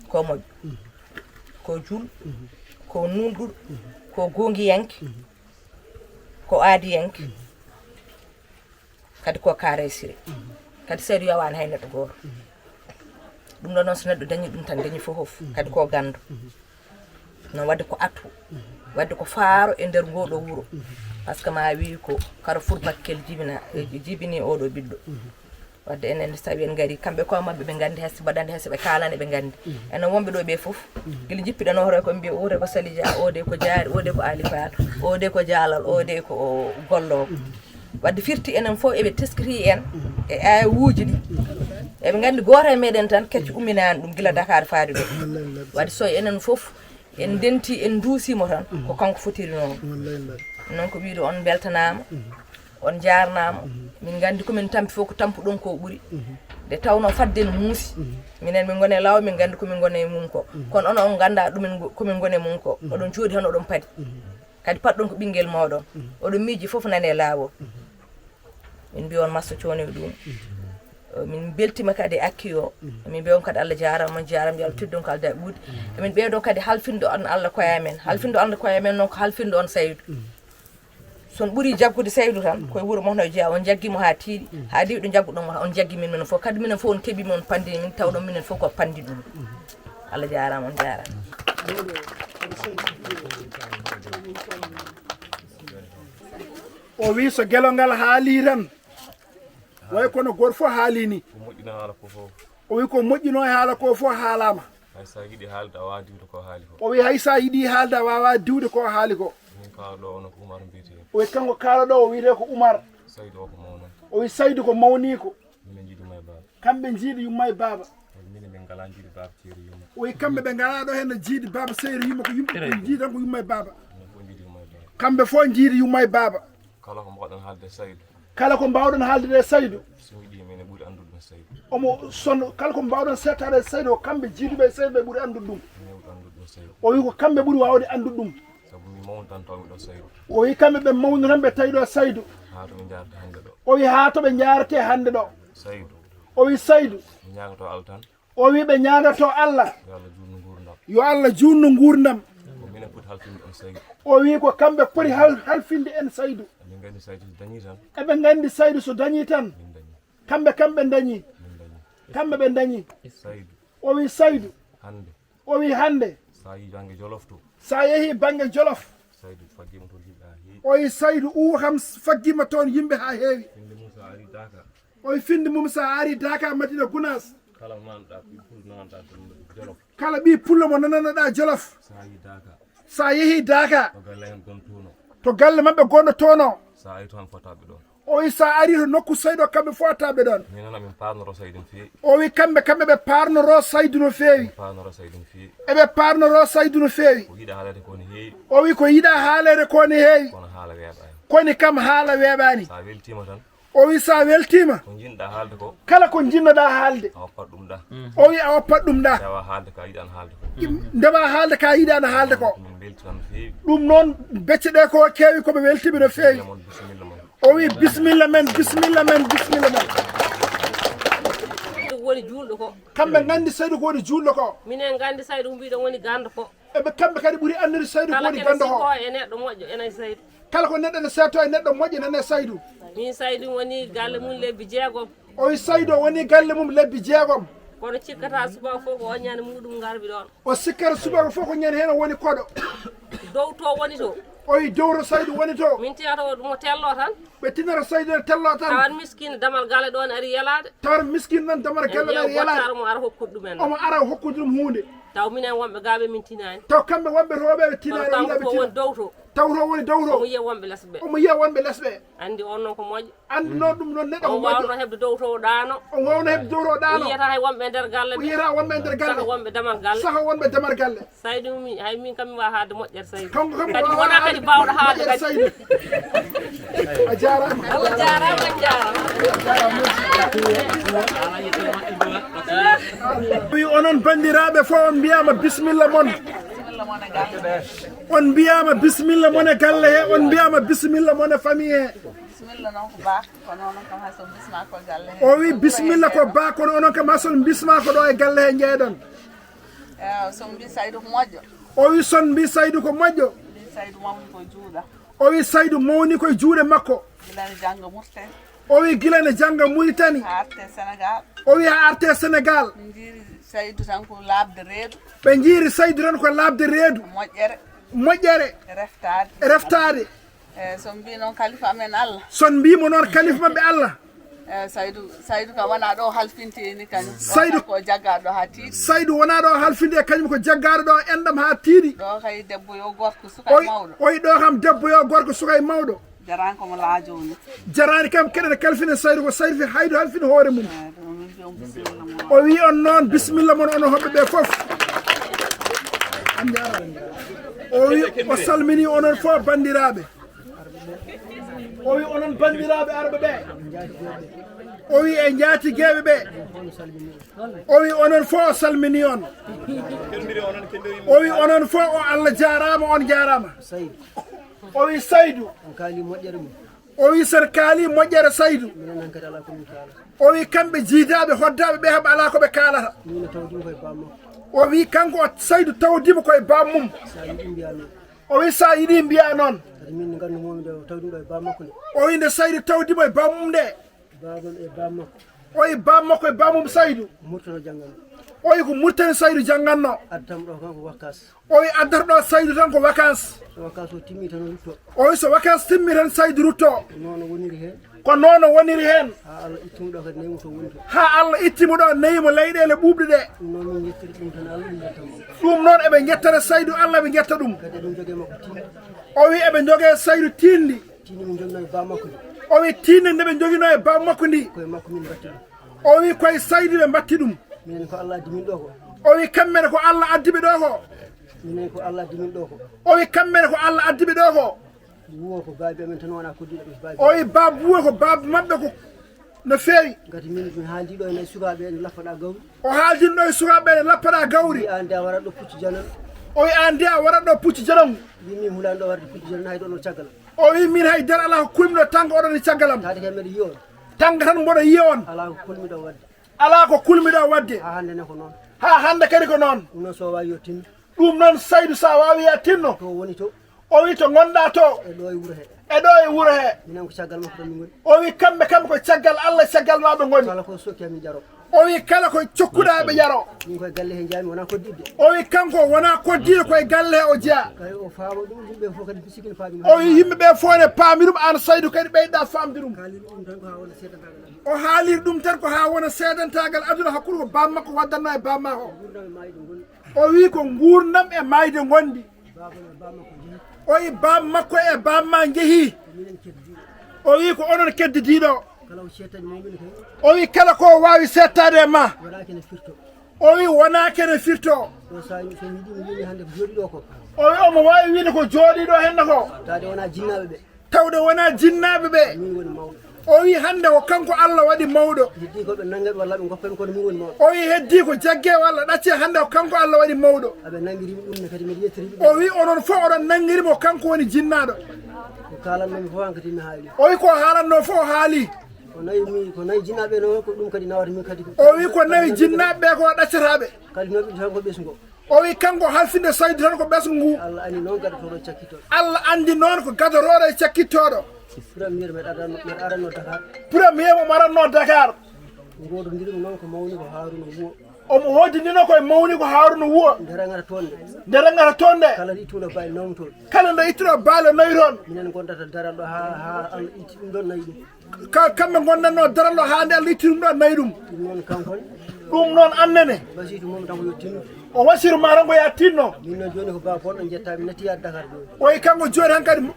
Speaker 5: ko moƴƴo ko jul ko nunɗuɗo ko gongiyanke ko aadiyanke kadi ko karesire kadi seeɗa yowani hay neɗɗo goto ɗum ɗo noon so neɗɗo dañi ɗum tan dañi fof kadi ko gandu non wadde ko atu wadde ko faaro e nder ngoɗo wuro par ce que ma wi ko Carrefour Bakel jibini oɗo ɓiɗɗo wadde enen so tawi en gari kamɓe ko mabɓe ɓe gandi hesse baɗande hesse ɓe kalane ɓe gandi enen wonɓe ɗo ɓe foof guila jippiɗen hore ko mbiya ode ko Salija ode ko Diary ode ko Ali Fall ode ko Dialal ode ko Gollo wadde firti enen fof eɓe teskiti en e ayawuji ɗi eɓe gandi goto e meɗen tan kecce umminani ɗum guila Dakar faade ɗo wadde so enen fof en denti en duusimo tan ko kanko fotiri noon noon ko wiide on beltanama on jarnama min gandi komin tampi fof ko tampu ɗon ko ɓuuri nde tawno fadde no muusi minen min gone law min gandi komin gone mum ko kono on ganda ɗumen komin gone mum ko oɗon jooɗi tan oɗon paadi kadi patɗon ko ɓinguel moɗon oɗon miiji fof nane laawol min mbi on massa cooni ɗum min beltima kadi akki o min mbiya on kadi Allah jarama on jarama yo Allah teddon ko alda ɓuuɗi emin ɓeydo kadi halfinde on Allah koyamen halfinde Allah koyamen noon ko halfinde on Saydou son ɓuuri jaggude Saydou tan koye wuuro mohno jeeya on jaggimo ha tiiɗi ha diwi ɗo jagguɗon on jaggi min minen fof kadi minen fof on keeɓima on pandini min tawɗon minen fof ko pandi ɗum Allah jarama on jarama
Speaker 2: o wi so gelongal haali tan way kono goto fof haalini o wi ko moƴƴino e haala ko fof haalama o wi hay sa yiiɗi haalde a wawa diwde ko haali ko o wi kanko kaalaɗo o wiyete ko Oumar o wi Saydou ko mawni ko kamɓe jiiɗi yumma e baba o wi kamɓe ɓe ngalaɗo hen no jiiɗi baba Saydou yumma ko yumɓe jiiɗi tan ko yumma e baba kamɓe fof jiiɗi yumma e baba kala ko mbawɗon haalde e Saydou omo son kala ko mbawɗon settade e Saydou kamɓe jiiduɓe e Saydou ɓe ɓuuri andude ɗum o wi ko kamɓe ɓuuri wawde andude ɗum o wi kamɓe ɓe mawni tan ɓe tawi ɗo Saydou o wi ha to ɓe jarate hande ɗo o wi Saydou o wi ɓe ñagato Allah yo Allah junno gurdam o wi ko kamɓe poti halfinde en Saydou eɓe gandi Saydou so dañi tan kamɓe dañi kamɓe ɓe dañi o wi Saydou o wi hande sa yeehi banggue Jolof o wi Saydou kam faggima toon yimɓe ha heewi o wi finde mum sa ari Dakar Madina Gounass kala ɓi pullo mo nananoɗa Jolof sa yeehi Dakar to galle mabɓe gonɗo toon o wi sa ari to nokku Saydou kamɓe fo taɓe ɗon o wi kamɓe ɓe parnoro Saydou no feewi eɓe parnoro Saydou no feewi o wi ko yiiɗa haalede ko ne heewi koni kam haala weeɓani o wi sa weltima kala ko jinnoɗa haalde o wi a woppat ɗum ɗa ndewa haalde ka yiiɗano haalde ko ɗum noon becce ɗe ko keewi koɓe weltiɓe no feewi o wi bisimilla men
Speaker 6: woni julɗo ko
Speaker 2: kamɓe gandi Saydou ko woni julɗo ko
Speaker 6: minen gandi Saydou mbiɗo woni gando ko
Speaker 2: eɓe kamɓe kadi ɓuuri andude Saydou ko woni gando ko
Speaker 6: e neɗɗo moƴƴo enen Saydou
Speaker 2: kala ko neɗɗo ne setto e neɗɗo moƴƴo nane Saydou
Speaker 6: min Saydou woni galle mum lebbi 6
Speaker 2: o wi Saydou woni galle mum lebbi 6
Speaker 6: kono cikkata subaka fof ko oññande muɗum garbi ɗon
Speaker 2: o sikkata subaka fof ko ñande hen o woni koɗo
Speaker 6: dow to woni to
Speaker 2: o wi dowro Saydou woni to
Speaker 6: min tiyata mo tello tan
Speaker 2: ɓe tinata Saydou ne tello tan
Speaker 6: tawan miskine damal galle ɗon ari yalade
Speaker 2: tawan miskine nan damal galle ari yalade
Speaker 6: mo ara hokkude ɗumen
Speaker 2: omo ara hokkude ɗum hunde
Speaker 6: taw minen wonɓe gaaɓe min tinani
Speaker 2: taw kamɓe wonɓe rewɓe ɓe tinani
Speaker 6: yiɗaɓe tina woni dow to
Speaker 2: taw to woni dow to
Speaker 6: omo yiya wonɓe lesɓe
Speaker 2: omo yiya wonɓe lesɓe
Speaker 6: andi on noon ko moƴƴo
Speaker 2: andi noon ɗum noon neɗɗo ko
Speaker 6: moƴƴo wawno hebde dow to ɗano
Speaker 2: o wawno hebde dow to ɗano
Speaker 6: yiyata hay wonɓe nder galle
Speaker 2: o yiyata wonɓe nder galle
Speaker 6: saka wonɓe damal galle
Speaker 2: saka wonɓe damal galle
Speaker 6: Saydou mi hay min kam mi wawa haalde moƴƴere Saydou
Speaker 2: kanko kam
Speaker 6: kadi wona kadi bawɗo haalde kadi
Speaker 2: Saydou a jarama
Speaker 6: Allah jarama
Speaker 2: wi onon bandiraɓe fof on mbiyama bisimilla moon on mbiyama bisimilla moon e galle he on mbiyama bisimilla moon e famille he o wi bisimilla ko kono onon kam ha son bisma ko ɗo e galle he jeeɗon
Speaker 7: so mbi Saydou ko moƴƴo
Speaker 2: o wi son mbi Saydou ko moƴƴo
Speaker 7: Saydou mawni ko juuɗa
Speaker 2: o wi Saydou mawni koye juuɗe makko
Speaker 7: gilane jangga Mauritanie
Speaker 2: o wi gilane jangga Mauritanie
Speaker 7: ha arte Sénégal
Speaker 2: o wi ha arte Sénégal
Speaker 7: ɓe jiiri Saydou tan ko labde reedu
Speaker 2: ɓe jiiri Saydou tan ko labde reedu moƴƴere reftade
Speaker 7: so mbi noon kalifa amen Allah
Speaker 2: son mbimo noon kalifa mabɓe Allah
Speaker 7: Saydou ka wona ɗo halfinteni kañum
Speaker 2: Saydou
Speaker 7: ko jaggaɗo ha tiiɗi
Speaker 2: Saydou wona ɗo halfinde e kañum ko jaggaɗo ɗo enɗam ha tiiɗi
Speaker 7: ɗo kay debbo yo gorko suka e mawɗo
Speaker 2: oyi ɗo kam debbo yo gorko suka e mawɗo
Speaker 7: jarani komo laajoni
Speaker 2: jarani kam keɗene kalfine Saydou ko Saydou fi haydo halfine hoore mum o wi on noon bisimilla moon ono hoɓɓe ɓe foof o wi o salmini onon fof bandiraɓe o wi onon bandiraɓe arɓe ɓe o wi e jaatigueɓe ɓe o wi onon fof o salmini on o wi onon fof o Allah jarama on jarama o wi Saydou o wi sen kaali moƴƴere Saydou o wi kamɓe jiidaɓe hoddaɓe ɓe heɓa ala koɓe kalata o wi kanko o Saydou tawdima koye bammum o wi sa yiiɗi mbiya noon o wi nde Saydou tawdima e bammum nde o wi bammakko e bammum Saydou o wi ko Mauritanie Saydou jangganno o wi addata ɗo Saydou tan ko vacance o wi so vacance timmi tan Saydou rutto ko noon woniri hen ha Allah ittimo ɗo neyimo leyɗele ɓuuɓɗe ɗe ɗum noon eɓe jettata Saydou Allah ɓe jetta ɗum o wi eɓe jogue Saydou tindi o wi tinde nde ɓe joguino e bammakko ndi o wi koye Saydou ɓe batti ɗum o wi kammene ko Allah addiɓe ɗo ko o wi kammene ko Allah addiɓe ɗo ko o wi baaba wuwo ko baaba mabɓe ko no feewi o haaldin ɗo e sukaɓe ne lappaɗa gawri o wi an de a warat ɗo pucci janangu o wi min haydara ala ko kulmiɗo tanga oɗon e caggalam tanga tan mboɗo yiya on ala ko kulmiɗo wadde ha hande kadi ko noon ɗum noon Saydou sa wawi ya tinno o wi to gonɗa to e ɗo e wuuro he o wi kamɓe ko caggal Allah caggal maɓe goni o wi kala ko cokkuɗa ɓe jaro o wi kanko wona koddiɗo koye galle he o jeeya o wi yimɓeɓe fof ne paami ɗum an Saydou kadi ɓeyɗa famde ɗum o haaliri ɗum tan ko ha wona seedantagal aduna hakkude ko bammakko waddanno e bammakko o wi ko gurdam e mayde gondi o wi bammakko e bamma jeehi o wi ko onon keddidiɗo o wi kala ko wawi settade e ma o wi wona kene firto o wi omo wawi wiide ko jooɗiɗo henna ko tawde wona jinnaɓe ɓe o wi hande ko kanko Allah waɗi mawɗo o wi heddi ko jagge walla ɗacce hande ko kanko Allah waɗi mawɗo o wi onon fof oɗon nanguirimo kanko woni jinnaɗo o wi ko haalanno fof o haali o wi ko nawi jinnaɓe ko ɗaccataɓe o wi kanko halfinde Saydou tan ko ɓesgu ngu Allah andi noon ko gadoroɗo e cakkittoɗo premier mo aranno Dakar omo hoddinino koye mawni ko Harouna Wuwo nde rengata toon nde kala nde ittuɗo baale nayi toon kamɓe gondatno darallo ha nde Allah itti ɗum ɗo nayi ɗum ɗum noon annene o wasiru ma tan ko ya tinno o wi kanko joni tan kadi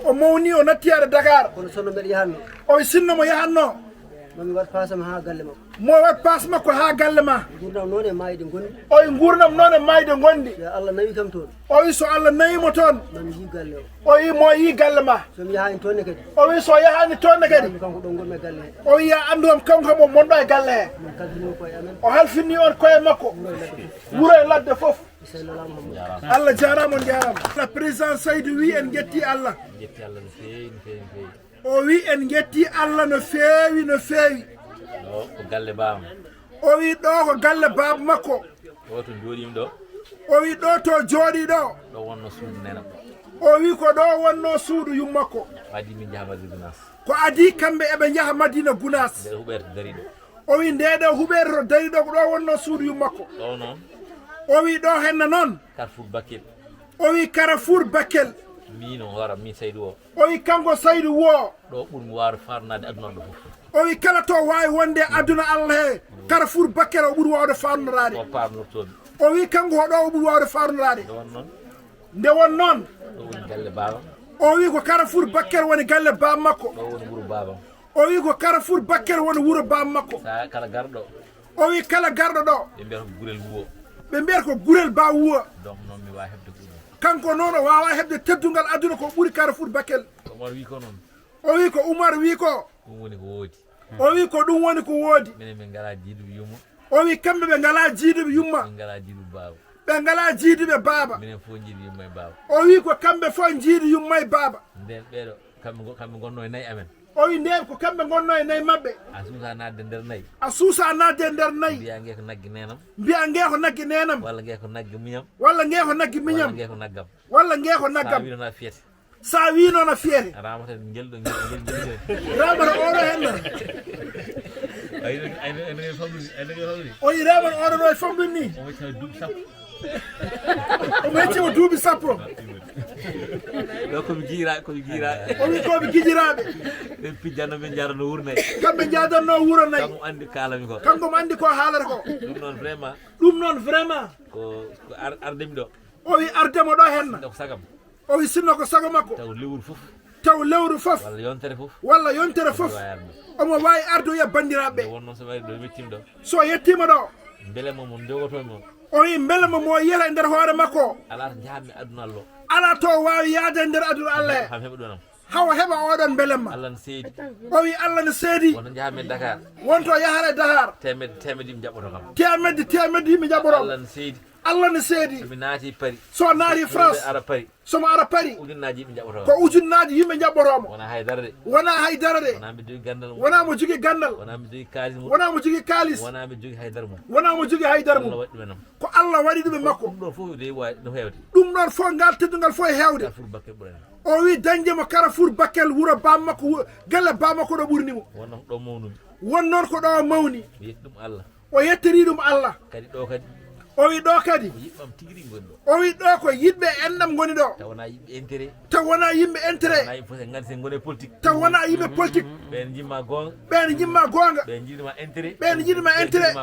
Speaker 2: o mawni o nattiyade Dakar o wi sinno mo yahanno mo wat passe makko ha galle ma o wi gurdam noon e mayde gondi o wi so Allah nayimo toon o wi mo yi galle ma o wi so yahani toonne kadi o wi ya anduam kanko kam o monɗo e galle he o halfinni on koye makko wuuro e ladde foof Allah jarama on jarama président Saydou wi en jetti Allah o wi en jetti Allah no feewi no feewi
Speaker 4: ko galle bam
Speaker 2: o wi ɗo ko galle baba makko
Speaker 4: o to jooɗima ɗo
Speaker 2: o wi ɗo to jooɗi ɗo
Speaker 8: ɗo wonno suudu nenam
Speaker 2: o wi ko ɗo wonno suudu yummakko
Speaker 8: adi min jaha Madina Gunas
Speaker 2: ko adi kamɓe eɓe jaha Madina Gunas
Speaker 8: nde huɓerte dari ɗo
Speaker 2: o wi ndeɗo huɓere to dari ɗo ko ɗo wonno suudu yummakko
Speaker 8: ɗo noon
Speaker 2: o wi ɗo henna noon
Speaker 8: Carrefour Bakel
Speaker 2: o wi Carrefour Bakel
Speaker 8: min o wara min Saydou
Speaker 2: o wi kanko Saydou wo
Speaker 8: ɗo ɓurmi waawde farnade aduna ɗo fof
Speaker 2: o wi kala to wawi wonde aduna Allah he Carrefour Bakel o ɓuuri wawde farnorade
Speaker 8: o parnortoɓe
Speaker 2: o wi kanko hoɗo o ɓuuri wawde farnorade
Speaker 8: nde won noon
Speaker 2: nde won noon
Speaker 8: ɗo woni galle babam
Speaker 2: o wi ko Carrefour Bakel woni galle bam makko
Speaker 8: ɗo woni wuuro babam
Speaker 2: o wi ko Carrefour Bakel woni wuuro bam makko
Speaker 8: sa kala garɗo
Speaker 2: o wi kala garɗo ɗo
Speaker 8: ɓe mbiyata ko gurel wuwo
Speaker 2: ɓe mbiyata ko gurel ba wuwa
Speaker 8: donc noon mi wawi hebde ɗum
Speaker 2: kanko noon o wawa hebde teddungal aduna ko ɓuuri Carrefour Bakel
Speaker 8: Omar wi ko noon
Speaker 2: o wi ko Oumar wi ko
Speaker 8: ɗum woni ko woodi
Speaker 2: o wi ko ɗum woni ko woodi
Speaker 8: minen min ngala jiiduɓe yumma
Speaker 2: o wi kamɓe ɓe ngala jiiduɓe yumma
Speaker 8: min ngala jiiduɓe baba
Speaker 2: ɓe ngala jiiduɓe baaba
Speaker 8: minen fof jiidu yumma e baba
Speaker 2: o wi ko kamɓe fof jiidu yumma e baaba
Speaker 8: nden ɓeɗo kamɓe gonno e nayyi amen
Speaker 2: o wi nden ko kamɓe gonno e nayyi mabɓe
Speaker 8: a suusa nadde nder nayyi
Speaker 2: a suusa nadde e nder nayyi
Speaker 8: mbiya nge ko naggue nenam
Speaker 2: mbiya nge ko naggue nenam
Speaker 8: walla nge ko naggue miñam
Speaker 2: walla nge ko naggue
Speaker 8: walla
Speaker 2: miñam
Speaker 8: nge ko naggam
Speaker 2: walla nge ko
Speaker 8: sa
Speaker 2: naggam
Speaker 8: wi noon a fiyete
Speaker 2: sa wi noon a fiyete
Speaker 8: ramata gelɗo gel
Speaker 2: ramata oɗo henna
Speaker 8: ayno famɗude
Speaker 2: o wi ramata oɗo ɗo e famɗum ni
Speaker 8: o wacca duuɓi sappo
Speaker 2: omo heccimo duuɓi sappo
Speaker 8: ɗo komi jiiraɓe
Speaker 2: o wi koɓe guijiraɓe
Speaker 8: ɓe pijjanno ɓe jarano wuuro nayyi
Speaker 2: kamɓe jadanno wuuro nayyi
Speaker 8: kanko andi kalami ko
Speaker 2: kanko mo andi ko haalata ko
Speaker 8: ɗum noon vraiment
Speaker 2: ko
Speaker 8: ardemi ɗo
Speaker 2: o wi ardemo ɗo henna
Speaker 8: ko sagam
Speaker 2: o wi sinno ko sago makko taw lewru fof walla yontere fof omo wawi ardoya bandiraɓe so yettima ɗo
Speaker 8: beelemo mo jogotomi
Speaker 2: o wi beelemo mo yela e nder hoore makko
Speaker 8: ala to jahatmi aduna Allah
Speaker 2: ala to wawi yaade e nder aduna Allah he
Speaker 8: ham heɓa ɗonam
Speaker 2: hawa heɓa oɗon beelemma
Speaker 8: Allah ne seedi
Speaker 2: o wi Allah ne seedi
Speaker 8: wonto jahatmi Dakar
Speaker 2: wonto yahare Dakar
Speaker 8: temedde yimɓe jaɓɓoto kam
Speaker 2: temedde yimɓe jaɓɓoto
Speaker 8: Allah ne seedi
Speaker 2: Allah ne seedi
Speaker 8: somi naati Paris
Speaker 2: so naati France
Speaker 8: ara Paris
Speaker 2: somo ara Paris
Speaker 8: ujunnaji yimɓe jaɓɓoto
Speaker 2: ko ujunnaji yimɓe jaɓɓotomo
Speaker 8: wona haydara de
Speaker 2: wona haydara de
Speaker 8: wona mi jogui gandal
Speaker 2: wona mo jogui gandal
Speaker 8: wona mi jogui kalis
Speaker 2: wona mo jogui kalis
Speaker 8: wona mi jogui haydara mum
Speaker 2: wona mo jogui haydara mum
Speaker 8: Allah waɗi ɗumen
Speaker 2: ko Allah waɗi ɗum e makko
Speaker 8: ɗum ɗon fof de wawi no hewde
Speaker 2: ɗum ɗon fof ngal teddugal fof e hewde o wi dañdemo Carrefour Bakel wuuro bammakko galle bammakko ɗo ɓurnimo
Speaker 8: wonnon ɗo mawnumi
Speaker 2: won noon ko ɗo mawni
Speaker 8: mi yetti ɗum Allah
Speaker 2: o yettiri ɗum Allah
Speaker 8: kadi ɗo kadi
Speaker 2: o wi ɗo kadi
Speaker 8: yiɓɓam tigui rigui goni ɗo
Speaker 2: o wi ɗo ko yiɗɓe enɗam goni ɗo
Speaker 8: taw wona yimɓe intérêt
Speaker 2: taw wona yimɓe intérêt
Speaker 8: wona yimɓe fof en gandi sen goni politique
Speaker 2: taw wona yimɓe politique
Speaker 8: ɓen jimma gonga
Speaker 2: ɓen jimma gonga
Speaker 8: ɓen jiɗima intérêt
Speaker 2: ɓen jiɗima intérêt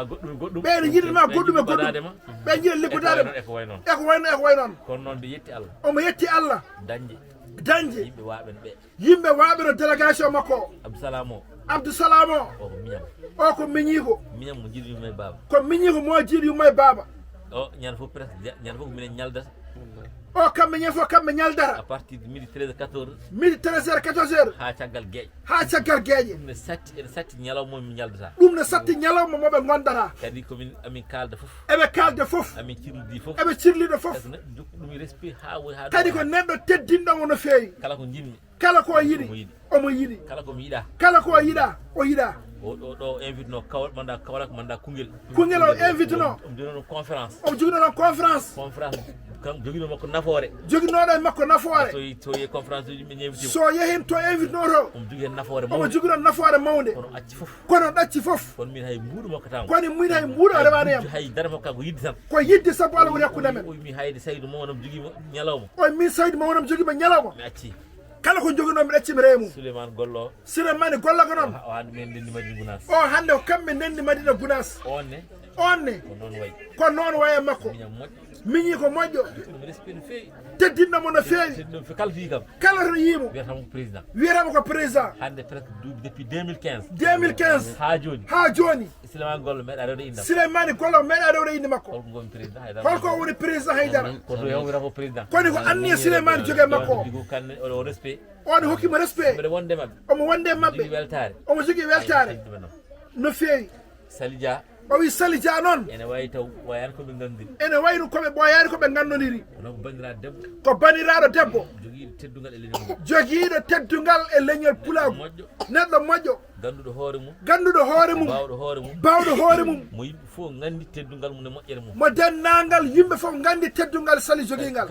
Speaker 2: ɓen jiɗima goɗɗum e goɗɗum ɓen jiɗa liggudade
Speaker 8: eko way noon
Speaker 2: eko way noon
Speaker 8: kono noon mbi yetti Allah
Speaker 2: omo yetti Allah dañde
Speaker 8: yimɓe waɓen ɓe
Speaker 2: yimɓe waɓe no délégation makko o Abdoussalam o
Speaker 8: ko miñam
Speaker 2: o ko miñiko
Speaker 8: miñam mo jiiɗi yumma e baba
Speaker 2: ko miñiko mo jiiɗi yumma e baba
Speaker 8: o ñande fof presque ñande fof ko minen ñaldata
Speaker 2: o kamɓe ñen fof kamɓe ñaldata
Speaker 8: à partir de midi 13 14
Speaker 2: midi 13 heures 14 heures
Speaker 8: ha caggal gueƴe
Speaker 2: ɗum
Speaker 8: ne satti ñalawma min ñaldata
Speaker 2: ɗum ne satti ñalawma moɓe gondata
Speaker 8: kadi komin amin kalda fof
Speaker 2: eɓe kalda fof
Speaker 8: amin cirlidi fof
Speaker 2: eɓe cirliɗo fof
Speaker 8: ɗum respect ha
Speaker 2: kadi ko neɗɗo teddinɗomo no feewi
Speaker 8: kala ko jinmi
Speaker 2: kala ko yiɗi omo yiɗi
Speaker 8: kala komi yiɗa
Speaker 2: kala ko yiɗa o yiɗa
Speaker 8: ɗo invite no manda Kaolack manda Koungheul
Speaker 2: o invite no
Speaker 8: omo joguino conférence
Speaker 2: omo joguino noon conférence
Speaker 8: kam joguino makko nafoore
Speaker 2: joguinoɗo e makko nafoore
Speaker 8: so yeehi conférence uji yimɓe ñewtima
Speaker 2: so yeehin to invite no to
Speaker 8: omo jogui hen nafoore
Speaker 2: omo joguino nafoore mawde
Speaker 8: kono acci fof
Speaker 2: kono ɗacci fof
Speaker 8: kono min hay mbuuɗo makko tan
Speaker 2: kono min hay mbuuɗo o rewani yam
Speaker 8: hay dara makko ko yidde tan
Speaker 2: ko yidde sabu Allah woni hakkude men
Speaker 8: o mi hayde Saydou mo wonamo joguima ñalawma
Speaker 2: o min Saydou mo wonamo joguima ñalawma
Speaker 8: mi acci
Speaker 2: kala ko joguino mi ɗacci mi reemu
Speaker 8: Souleymane Gollo
Speaker 2: Souleymane Gollo ko noon
Speaker 8: o hande men ndendi Madina Gounass
Speaker 2: o hande ko kamɓe ndendi Madina Gounass
Speaker 8: onne
Speaker 2: ko
Speaker 8: noon wayi
Speaker 2: ko noon wayi e makko
Speaker 8: miñam moƴƴo
Speaker 2: miñi ko moƴƴo
Speaker 8: ɗum respect no feewi
Speaker 2: teddinɗomo no feewi
Speaker 8: kala fi kam
Speaker 2: kala to yiimo wiyatamo ko président
Speaker 8: hande presque depuis 2015
Speaker 2: ha joni
Speaker 8: Souleymane Gollo meeɗa rewde indam
Speaker 2: Souleymane Gollo meeɗa rewde inde makko
Speaker 8: holko gomi président haydara
Speaker 2: holko woni président haydara
Speaker 8: koto yewmira ko président
Speaker 2: koni ko anniya Souleymane jogue makko
Speaker 8: digo kanne o respect
Speaker 2: on hokkimo respect
Speaker 8: mbeɗa wonde mabɓe
Speaker 2: omo wonde mabɓe omo jogui weltare no feewi
Speaker 8: Sali Dia
Speaker 2: o wi Sali Dia noon
Speaker 8: ene wayi taw wayani koɓe gandiri
Speaker 2: ene wayno koɓe ɓoyani koɓe gandodiri ko baniraɗo debbo
Speaker 8: jogiiɗo teddungal e leñol
Speaker 2: jogiiɗo teddungal e leñol pulago
Speaker 8: moƴƴo
Speaker 2: neɗɗo moƴƴo
Speaker 8: ganduɗo hoore mum
Speaker 2: ganduɗo hoore mum
Speaker 8: bawɗo hoore mum
Speaker 2: bawɗo hoore mum
Speaker 8: mo yimɓe fof gandi teddungal mum e moƴƴere mum
Speaker 2: mo dennagal yimɓe fof gandi teddungal sali joguingal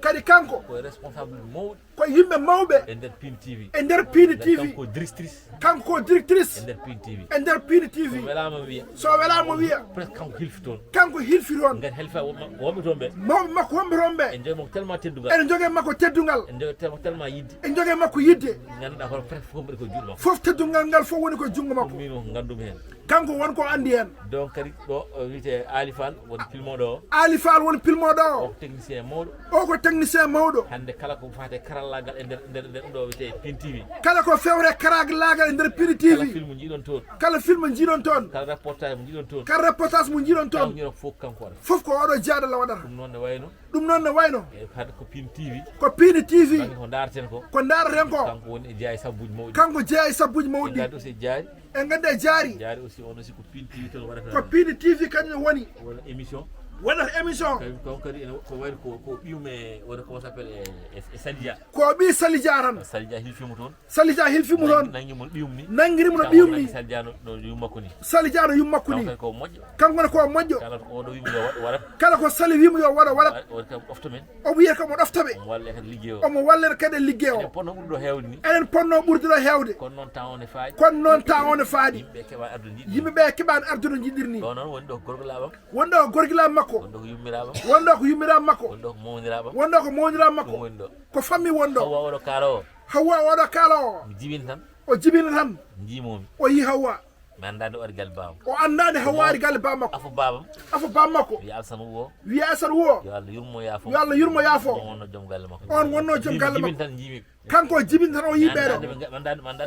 Speaker 2: kadi kanko
Speaker 8: koye responsable mawɗo
Speaker 2: ko yimɓe mawɓe
Speaker 8: e nder Pini TV
Speaker 2: e nder Pini TV
Speaker 8: kanko directrice
Speaker 2: kanko ko directrice
Speaker 8: e nder Pini TV
Speaker 2: e nder Pini TV
Speaker 8: welama wiya
Speaker 2: so welama wiya
Speaker 8: presque kanko hilfi toon
Speaker 2: kanko hilfi toon
Speaker 8: ngati helfa wonɓe toon ɓe
Speaker 2: mawɓe makko wonɓe toon ɓe
Speaker 8: e jogi makko tellement teddungal
Speaker 2: ene jogui makko teddungal
Speaker 8: e jogi makko tellement yidde
Speaker 2: e jogui makko yidde
Speaker 8: ganduɗa hoto presque fof mbaɗi ko juuɗe makko
Speaker 2: foof teddungal ngal fof woni ko jungo makko
Speaker 8: min o gandumi hen
Speaker 2: kanko wonko andi hen
Speaker 8: donc kadi ɗo wiyete Ali Fall woni pilmoɗo o
Speaker 2: Ali Fall woni pilmoɗo
Speaker 8: o ko technicien mawɗo
Speaker 2: o ko technicien mawɗo
Speaker 8: hande kala ko fate karallagal e nder ɗum ɗo wiyete Pini TV
Speaker 2: kala ko fewre karallagal e nder Pini TV
Speaker 8: kala film jiiɗon toon
Speaker 2: kala film jiiɗon toon
Speaker 8: kala reportage mo jiiɗon toon
Speaker 2: kala reportage mo jiiɗon toon
Speaker 8: fof kanko waɗata
Speaker 2: fof ko oɗo jaaɗalla waɗata
Speaker 8: ɗum noon ne wayno
Speaker 2: ɗum noon ne wayno
Speaker 8: hade ko Pini TV
Speaker 2: ko Pini TV
Speaker 8: ko darten ko
Speaker 2: dareten ko
Speaker 8: kanko woni e jeeya sabbuji mawɗi
Speaker 2: kanko jeeya e sabbuji mawɗi
Speaker 8: gadi aussi jaari
Speaker 2: en gandi e jaari
Speaker 8: aussi on aussi ko Pini TV tan waɗata
Speaker 2: ko Pini TV kañum woni
Speaker 8: wona émission
Speaker 2: waɗata émission
Speaker 8: kon kadi ko wayno ko ɓiwme wona comment s'appelle e Salidia
Speaker 2: ko ɓi Salidia tan
Speaker 8: Salidia hilfimo toon
Speaker 2: Salidia hilfimo toon
Speaker 8: nanguimo ɓiwni
Speaker 2: nanguirimo no ɓiwni
Speaker 8: Salidia no yummakko ni
Speaker 2: Salidia no yummakko ni
Speaker 8: ko moƴƴo
Speaker 2: kanko ne ko moƴƴo
Speaker 8: kala ko oɗo wimo yo waɗat
Speaker 2: kala ko Sali wimo yo waɗat
Speaker 8: o kam ɗofta men
Speaker 2: o wiye kamo ɗoftaɓe
Speaker 8: omo walle kadi liggey o
Speaker 2: omo wallere kadi liggey o
Speaker 8: enen ponno ɓurɗo hewde ni
Speaker 2: enen ponno ɓurduɗo hewde
Speaker 8: kono noon temps one faaɗi
Speaker 2: kono noon temps one faaɗi
Speaker 8: yimɓe keɓani ardude jiɗɗi
Speaker 2: yimɓeɓe keɓani ardude jiɗɗirni
Speaker 8: ɗo noon woni ɗo ko gorgolaɓam
Speaker 2: wonɗo ko gorgilama makko
Speaker 8: wonɗo ko yummiraɓam
Speaker 2: wonɗo ko yummiraɓe makko
Speaker 8: wonɗo ko mawniraɓam
Speaker 2: wonɗo ko mawniraɓe makko
Speaker 8: ɗum woni ɗo
Speaker 2: ko famille wonɗo
Speaker 8: Hawwa oɗo kaala o
Speaker 2: Hawwa oɗo kaala o
Speaker 8: mi jibini tan
Speaker 2: o jibina tan
Speaker 8: jiimomi
Speaker 2: o yi Hawwa
Speaker 8: mi andani o ari galle bamam
Speaker 2: o andani Hawwa ari galle bam makko
Speaker 8: afo babam
Speaker 2: afo bam makko
Speaker 8: wiya Alsane wo
Speaker 2: wiya Alsane wo
Speaker 8: yo Allah yurmo yaafo
Speaker 2: yo Allah yurmo yaafo
Speaker 8: on wonno joom galle makko
Speaker 2: on wonno joom galle
Speaker 8: jibini
Speaker 2: makko
Speaker 8: tan jiimi
Speaker 2: kanko jibini tan o yiɓeɗo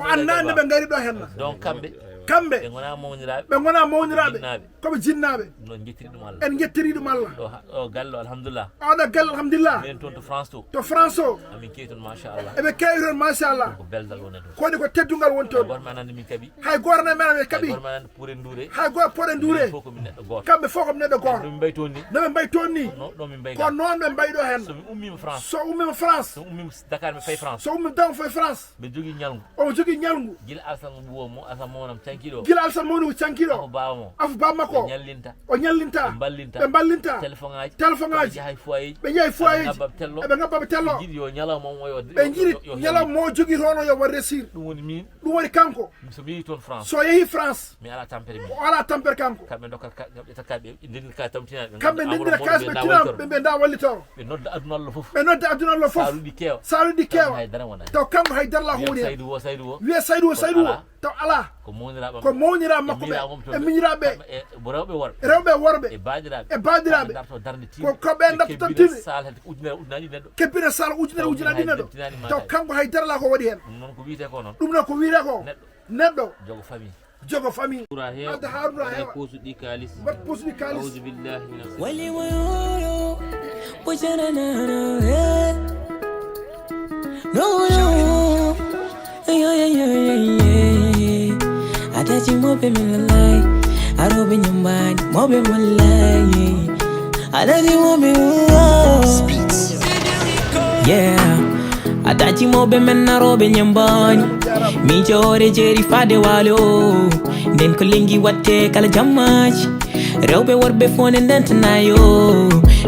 Speaker 2: o andani ɓe gaari ɗo henna
Speaker 8: donc kamɓe
Speaker 2: kamɓe
Speaker 8: ɓe gona mawniraɓe
Speaker 2: ɓe gona mawniraɓe koɓe jinnaɓe
Speaker 8: noon jettiri ɗum Allah
Speaker 2: en jettiri ɗum Allah
Speaker 8: ɗo galle o alhamdulillah
Speaker 2: oɗo galle alhamdulillah
Speaker 8: minen toon to France
Speaker 2: to France o
Speaker 8: amin kewi toon machallah
Speaker 2: eɓe kewi toon machallah
Speaker 8: ko beldal woni toon
Speaker 2: kodi ko teddugal woni toon
Speaker 8: gorma anande min kaaɓi
Speaker 2: hay goto men ɓe kaaɓi
Speaker 8: gorma anande pour en duure
Speaker 2: hay goto poɗe duure
Speaker 8: fof komin neɗɗo goto
Speaker 2: kamɓe fof komi neɗɗo goto
Speaker 8: ɗum mbay toon ni
Speaker 2: noɓe mbay toon ni
Speaker 8: ɗo min mbay
Speaker 2: ko noon ɓe mbayɗo hen
Speaker 8: somi ummima France
Speaker 2: so ummima France
Speaker 8: so ummima Dakar mi fayi France
Speaker 2: so ummima Dakar fayi France
Speaker 8: mbe jogui ñalngu
Speaker 2: omo jogui ñalngu
Speaker 8: guila Alsane ɓuwo mo Alsane mawnam cankiɗo
Speaker 2: guila Alsane mawni ko cankiɗo
Speaker 8: afo baba mo
Speaker 2: afo baba makko
Speaker 8: ñallinta
Speaker 2: o ñallinta
Speaker 8: ɓe
Speaker 2: ɓe ballinta
Speaker 8: téléphone ngaji
Speaker 2: ɓe
Speaker 8: jahay foyer
Speaker 2: ɓe jeeyi foyer
Speaker 8: tello
Speaker 2: eɓe gabbaɓe tello
Speaker 8: ɓe jiiɗi yo ñalawma o yo
Speaker 2: ɓe jiiɗi ñalawma mo jogui toon o yo wat resir
Speaker 8: ɗum woni min
Speaker 2: ɗum woni kanko
Speaker 8: so mi yeehi toon France
Speaker 2: so yeehi France
Speaker 8: mi ala tampere min
Speaker 2: o ala tampere kanko
Speaker 8: kamɓe dokkat ƴetta kaɓe ndendina ka tamtinaɓe
Speaker 2: kamɓe ndendina kas ɓe tinama ɓe nda wallitoro
Speaker 8: ɓe nodda aduna Allah foof
Speaker 2: ɓe nodda aduna Allah foof
Speaker 8: saruɗi keewa
Speaker 2: saruɗi keewa
Speaker 8: haydara wona
Speaker 2: taw kanko haydara la huuɗi hen
Speaker 8: Saydou wo
Speaker 2: wiye Saydou wo taw ala
Speaker 8: ko mawniraɓe
Speaker 2: ko mawniraɓe makko ɓe e miñiraɓe
Speaker 8: rewɓe worɓe
Speaker 2: rewɓe worɓe
Speaker 8: e baɗiraɓe
Speaker 2: e baɗiraɓe
Speaker 8: darto darde
Speaker 2: ko ɓe darto tan timi
Speaker 8: sal hedde ujunaji neɗɗo
Speaker 2: kebbina sal ujunaji neɗɗo taw kanko haydara la ko waɗi hen
Speaker 8: ɗum noon ko wiyete ko noon
Speaker 2: ɗum noon ko wiyete ko neɗɗo
Speaker 8: jogo famille
Speaker 2: jogo famille adda haaruna heewa
Speaker 4: posuɗi kalis
Speaker 2: wat posuɗi kalis
Speaker 4: auzu billahi min
Speaker 1: wali wayo wajanana no atachi mobe milalai arobe nyumbani mobe mulai atachi mobe yeah atachi mobe menna robe nyumbani mi jore jeri fade walo nden ko lengi watte kala jammaji rewbe worbe fone ndentanayo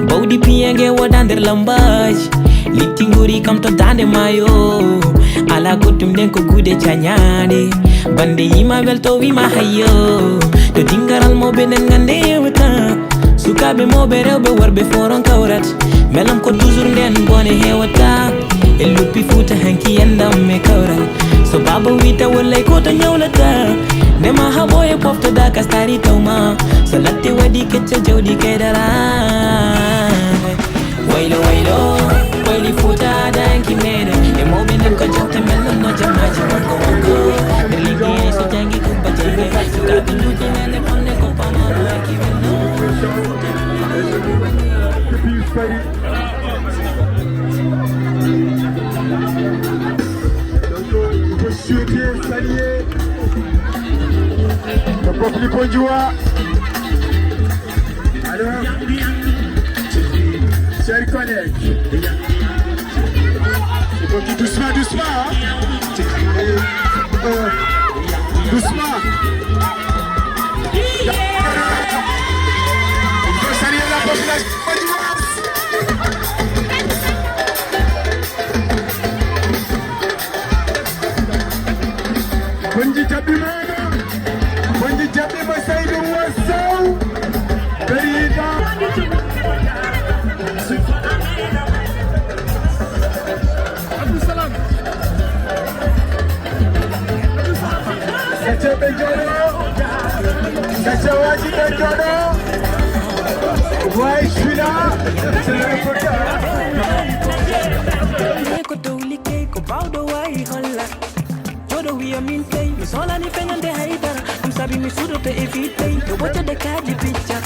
Speaker 1: bawdi piyenge wodander lambaji litti nguri kam to dande mayo ala goddum nden ko guude cañade bande yima welto wima hayyo to dingaral moɓe nden gande yewta sukaɓe moɓe rewɓe worɓe foron kawrat melam ko toujours nden bone hewata e luppi fuuta hanki yandam me kawral so baba wita wallay ko to ñawlata ndema haɓoye poftoda kastari tawma so latte waɗi kecca jawɗi kaydara waylo waylo wayli fuuta danki meɗen e mawɓe nden ko jawte mellon no jammaji wonko wonko nder liggey so jangi kubba jeyge sukaɓe duuƴi nene fonne ko pamano hanki welno
Speaker 2: souhaiter saluer le peuple Ponjoua. Alors, chers connais. Doucement, doucement. Doucement. Il faut saluer la population. Bonji Jabi Mano, Bonji Jabi Masaidu Wasau, Berida. Abdul Salam. Sacha Benjoro, Sacha Waji Benjoro, Wai Shina,
Speaker 1: Todo we am in play, Miss All and Fengan de Haidar. I'm sabi me sudo to everyday. The water the kaji picture.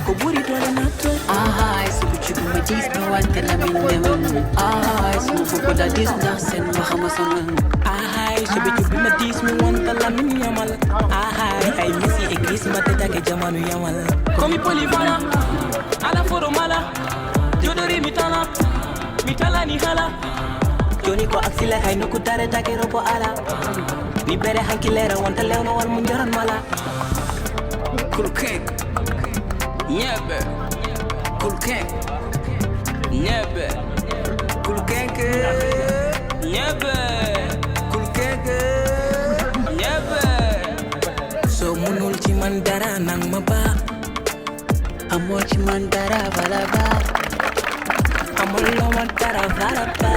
Speaker 1: Koburi to the nato.
Speaker 9: Ah, so you do my teeth, no one tell them in them. Ah, so for that is nothing, Mahamason.
Speaker 1: Ah, so be to be my teeth, me want the lamin yamal. Ah, I miss it, a kiss, but the Jamanu Yamal. Come Polivana, Ala Foromala, Jodori Mitala, Mitala Nihala. Joni ko axila kay no kutare takero po ala ni bere hankilera wonta lewno wal mu njoran mala kulkek nyebe kulkek nyebe kulkek nyebe kulkek nyebe so munul ci man dara nang ma ba
Speaker 9: amo ci man dara bala ba
Speaker 1: amo lo man dara bala ba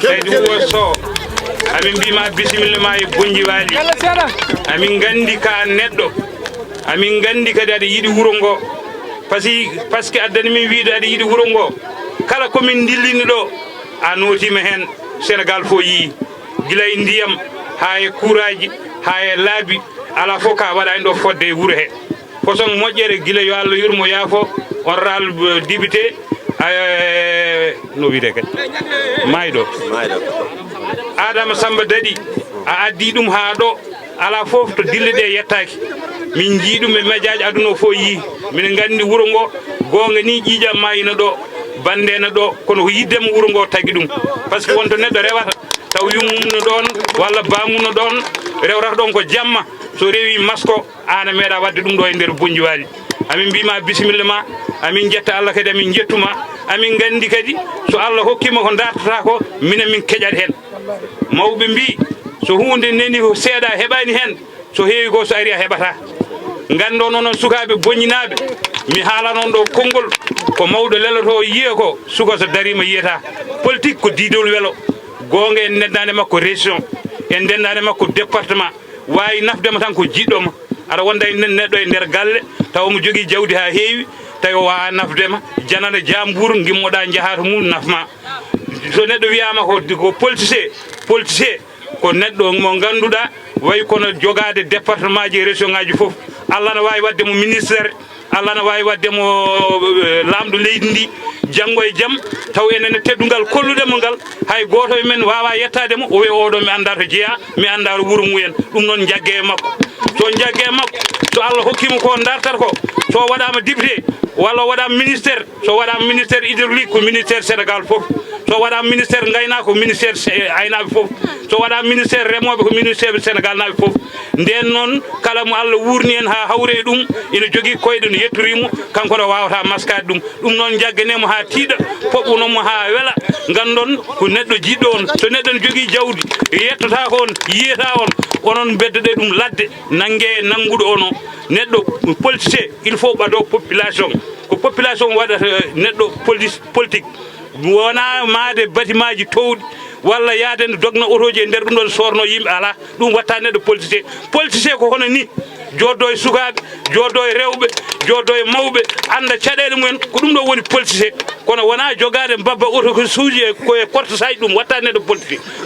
Speaker 10: Seydou Woso amin bima bismillah e bonji wali amin gandi ka neddo amin gandi kadi ade yidi wuro ngo parce que addani min wiide ade yidi wuro ngo kala ko min dillini do a notima hen Sénégal fo yi gila e ndiyam ha e courage ha e laabi ala fo ka waɗa en ɗo fodde e wuro he façon moƴƴere gila yo Allah yurmo yaafo honorable député no wiide kadi mayɗo Adama Samba Dadi a addi ɗum ha ɗo ala fof to dille ɗe yettaki min jiiɗum e mediaji aduna fo yi min gandi wuro ngo gonga ni ƴiƴam mayina ɗo bandena ɗo kono ko yiddema wuro ngo tagui ɗum par ce que wonto neɗɗo rewata taw yumno ɗon walla bamuno ɗon rewrata ɗon ko jamma so rewi masko ana meeɗa wadde ɗum ɗo e nder Bonji Wali amin mbima bisimilla ma amin jetta Allah kadi amin jettuma amin gandi kadi so Allah hokkima ko dartata ko minen min keƴat hen mawɓe mbi so hunde neni ko seeɗa heɓani hen so heewi ko so ari a heɓata gando noon sukaɓe boññinaɓe mi haala noon ɗo konngol ko mawɗo leloto yiya ko suka so darima yiyata politique ko didol welo gonga en neddade makko région en dendade makko département wawi nafdema tan ko jiɗɗoma aɗa wonda e neɗɗo e nder galle taw mo jogui jawdi ha heewi tawi o wawa nafdema janana jambour gimmoɗa jahata mum nafma so neɗɗo wiyama ko politicien ko neɗɗo mo ganduɗa way kono jogade département ji région ngaji foof Allah ne wawi wadde mo ministére Allah ne wawi wadde mo lamɗo leydi ndi janggo e jaam taw enen teddungal kolludemo ngal hay goto e men wawa yettademo o wi oɗo mi anda to jeeya mi anda to wuuro mumen ɗum noon jagge e makko so jagge e makko so Allah hokkima ko dartata ko so waɗama député walla waɗama ministére so waɗama ministére hydraulique ko ministére Sénégal foof so waɗama ministére gaynako ko ministére aynaɓe foof so waɗama ministére remoɓe ko ministére Sénégal naɓe foof nden noon kala mo Allah wurni en ha hawre ɗum ina jogui koyɗe no yettorimo kanko no wawata maskade ɗum noon jagganemo ha tiiɗa poɓɓunomo ha weela gandon ko neɗɗo jiɗɗo on so neɗɗo ne jogui jawdi yettota ko on yiyata on onon beddoɗe ɗum ladde nanggue nangguɗo ono neɗɗo politicien il faut ɓaado population ko population waɗata neɗɗo politique wona maade bâtiment ji towɗi walla yaade nde dogna otoji e nder ɗum ɗon sorno yimɓe ala ɗum watta neɗɗo politicien ko hono ni joddo e sukaɓe joddo e rewɓe joddo e mawɓe anda caɗele mumen ko ɗum ɗo woni politicien kono wona jogade mbabba auto ko suuji e koye porte saji ɗum watta neɗɗo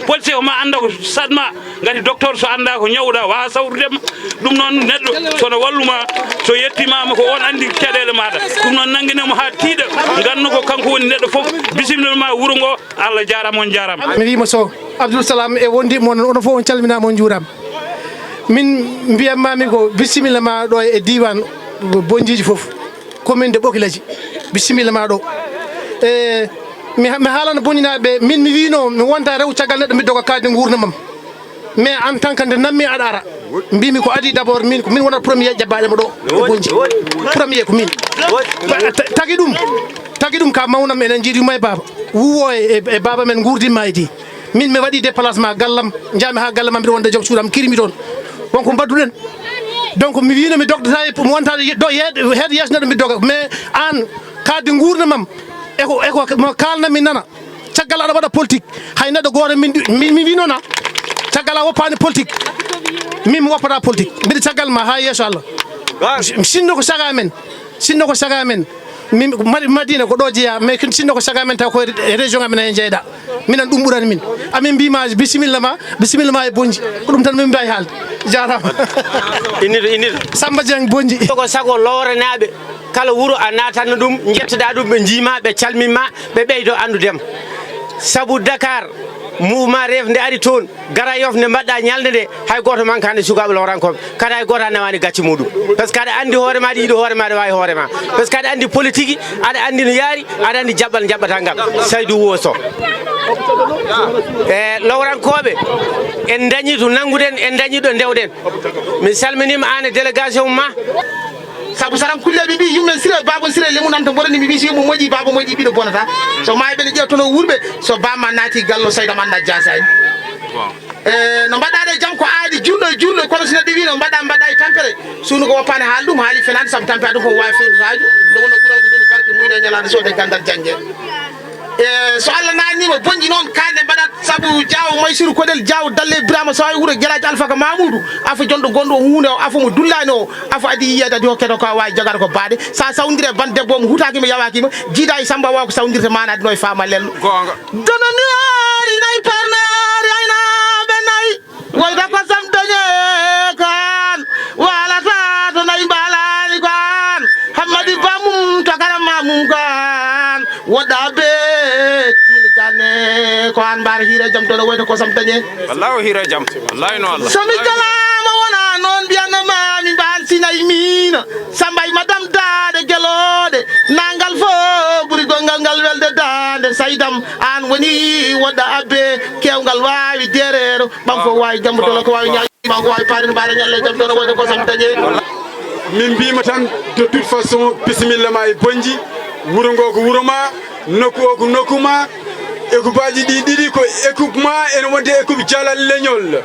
Speaker 10: politicien ma anda ko sadma gati docteur so anda ko ñawɗa wawa sawtudema ɗum noon neɗɗo sono walluma so yettimama ko on andi caɗele maɗa ɗum noon nanguinemo ha tiiɗa gandu ko kanko woni neɗɗo foof bisimilla ma wuuro ngo Allah jarama on jarama
Speaker 11: mi wima so Abdoul Salam e wondi mon ono fof on calminama on juurama min mbiyamami ko bisimilla ma ɗo e diwan bonjiji fof commune de Bokilaji bisimilla ma ɗo mi haalano boninaɓe min mi wino mi wonta rew caggal neɗɗo mi doga kadde gurdamam mais en tant que nde nammi aɗa ara mbimi ko adi d' abord min wonat premier ƴabbaɗemo ɗo e bonji premier ko min tagui ɗum ka mawnam eɗen jiiɗi yumma e baba wuwo e baba men gurdinma e di min mi waɗi déplacement gallam jami ha gallam mbiɗa wonde joom suuɗam kirimi toon wonko mbadduɗen donc mi wino mi dogdata mi wontade heede yeeso neɗɗo mi doga mais an kadde gurdamam eko mo kalnami nana caggal aɗa waɗa politique hay neɗɗo goto mi winona caggal a woppani politique min mi woppata politique mbiɗa caggal ma ha yeeso Allah sinno ko saga men min Madina ko ɗo jeeya mais sinno ko saga men taw ko région amen hen jeyɗa minen ɗum ɓurani min amin mbima bisimilla ma e bonji ko ɗum tan min mbawi haalde jarama
Speaker 12: inito
Speaker 11: Samba Dieng bonji
Speaker 12: ko sago lowrenaɓe kala wuuro a natanno ɗum jettoɗa ɗum ɓe jiima ɓe calminma ɓe ɓeydo andudema saabu Dakar mouvement ref nde ari toon gara Yoff nde mbaɗɗa ñalde nde hay goto mankande sukaɓe lowrankoɓe kada hay goto annawani gacci muɗum par ce que aɗa andi hoorema aɗa yiiɗi hoorema aɗa wawi hoorema par ce que aɗa andi politique aɗa andi no yaari aɗa andi jaɓɓal jaɓɓata ngal Saydou Woso lowrankoɓe en dañi to nanguɗen en dañi ɗo ndewɗen mi salminima an e délégation ma
Speaker 11: sabu saram kulleɓe mbi yummen sire babon sire lemu nan to borani mi wisi mo moƴƴi baba moƴƴi ɓiɗo bonata so mayi ɓeɗe ƴeew toon o wurɓe so bamma naati gallo Saydam anda jasani no mbaɗɗaɗe jaam ko aadi julɗo kono so neɗɗo wi no mbaɗɗa e tampere suunu ko woppani haal ɗum haali fenade saabu tampere ɗum ko wawi fewnudajo nde wonno ɓuural ko ndonu barke muyno ñalade sode gandal janggue so Allah nanima bonji noon kande mbaɗat saabu Diaw Maysour Kodel Diaw Dalle Ibrahima so wawi wuuro Guelaji Alpha ka Mamoudou afa jonɗo gonɗo o hunde o afa mo dullani o afa adi yiyede adi hokketo ko wawi jogade ko baade sa sawdire ban debbo mo hutakima yawakima jiida e Samba waw ko sawdirta mana adi no e fama lello donaniari nayi parnari aynaɓe nayi woyta ko sam dañe kan walata to nayi mbalani kan hammadi bamum takara mamum kan woɗɗaɓe ko an mbaara hiire jam toon woyta kosam dañe wallahi o hiire jam wallahi no Allah somi kalama wona noon mbiyanoma mi mbal sinayi mina Samba madame daade gelode nangal fo ɓuuri gongal ngal welde dande Saydam an woni woɗɗa abbe kewgal wawi derero ɓam fo wawi jambotola ko wawi ñaƴima ko wawi paari mbaara ñalle jam toon woyta kosam dañe
Speaker 13: min mbima tan de toute façon bisimilla ma e bonji wuro ngo ko wuro ma nokku o ko nokku ma équipe aji ɗi ɗiɗi ko équipe ma ene wonde équipe Jalal Leñol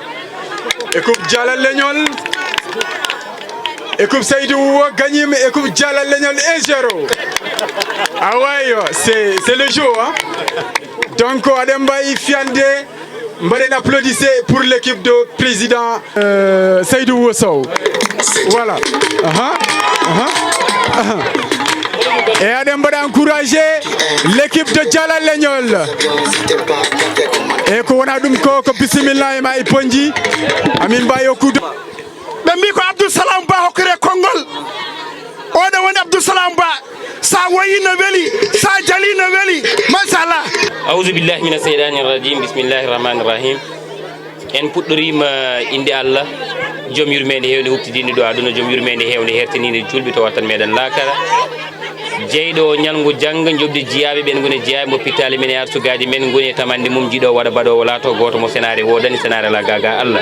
Speaker 13: équipe Saydou Wo gagnime équipe Jalal Leñol 1-0 ah ouais c'est le jeu hein donc aɗen mbawi fiyande mbaɗen applaudissez pour l'équipe de président Saydou Wo Sow voilà et aɗen mbaɗa encouragé l'équipe de Jalal Leñol e ko wona ɗum ko bisimilla e ma e ponji amin mbawi hokkude ɓe mbi ko Abdoussalam Ba hokkire konngol oɗo woni Abdoussalam Ba sa woyi no weeli sa jali no weeli machallah
Speaker 4: awuzu billahi mina seyɗani rajim bismillahi rahmani rahim en puɗɗorima inde Allah joom yurmede hewde huftidinde ɗo aduna joom yurmede hewde hertanide julɓe to wattan meɗen lakara jeyɗo ñalngu jangga jobde jiyaɓe ɓen goni jeeyaɓe mo pittali men e arsugaji men goni e tamande mum jiiɗo waɗa baɗowo laato goto mo sénare wodani sénare la gaga Allah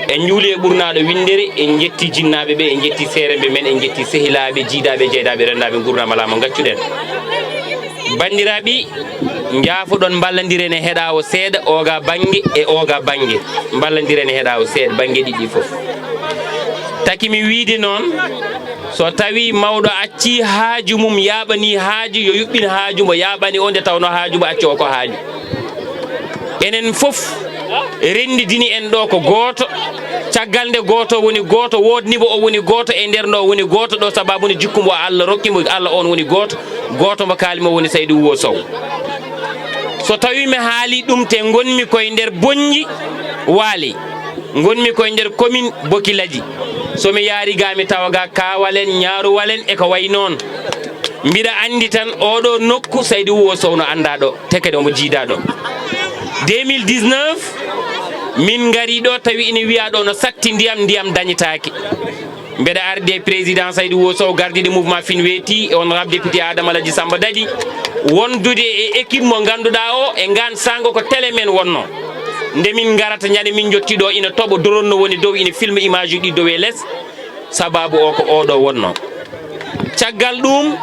Speaker 4: en juuli e ɓurnaɗo windere en jetti jinnaɓe ɓe en jetti seeremɓe men en jetti sehilaɓe jiidaɓe jeydaɓe rendaɓe gurdama lama gaccuɗen bandiraɓi jaafoɗon ballodiren e heeɗawo seeɗa oga banggue e oga banggue ballodiren e heeɗawo seeɗa banggue ɗiɗi foof takimi wiide noon so tawi mawɗo acci haaju mum yaɓani haaju yo yuɓɓin haaju mo yaɓani o nde tawno haaju mo acci o ko haaju enen fof rendidini en ɗo ko goto caggal nde goto woni goto wodnibo o woni goto e nder ndo woni goto ɗo sababu ne jikkumo Allah rokkimo Allah on woni goto mo kalimo woni Saydou Wo Sow so tawi mi haali ɗum te gonmi koye nder Bonji Waali gonmi koye nder commune Bokilaji somi yaari ga mi tawaga Kawalen Ñaaruwalen e ko way noon mbiɗa andi tan oɗo nokku Saydou Wo Sow no anda ɗo tekede omo jiida ɗo 2019 min ngari ɗo tawi ina wiya ɗo no satti ndiyam dañitaake mbeɗa ardi e président Saydou Wosow gardiɗo mouvement fin weeti e honorable député Adama Aladji Samba Dadi wondude e équipe mo ganduɗa o e ngan sango ko télé men wonno nde min garata ñande min jotti ɗo ina toɓo doronno woni dow ina filme image uji ɗi dow e less sababu o ko oɗo wonno caggal ɗum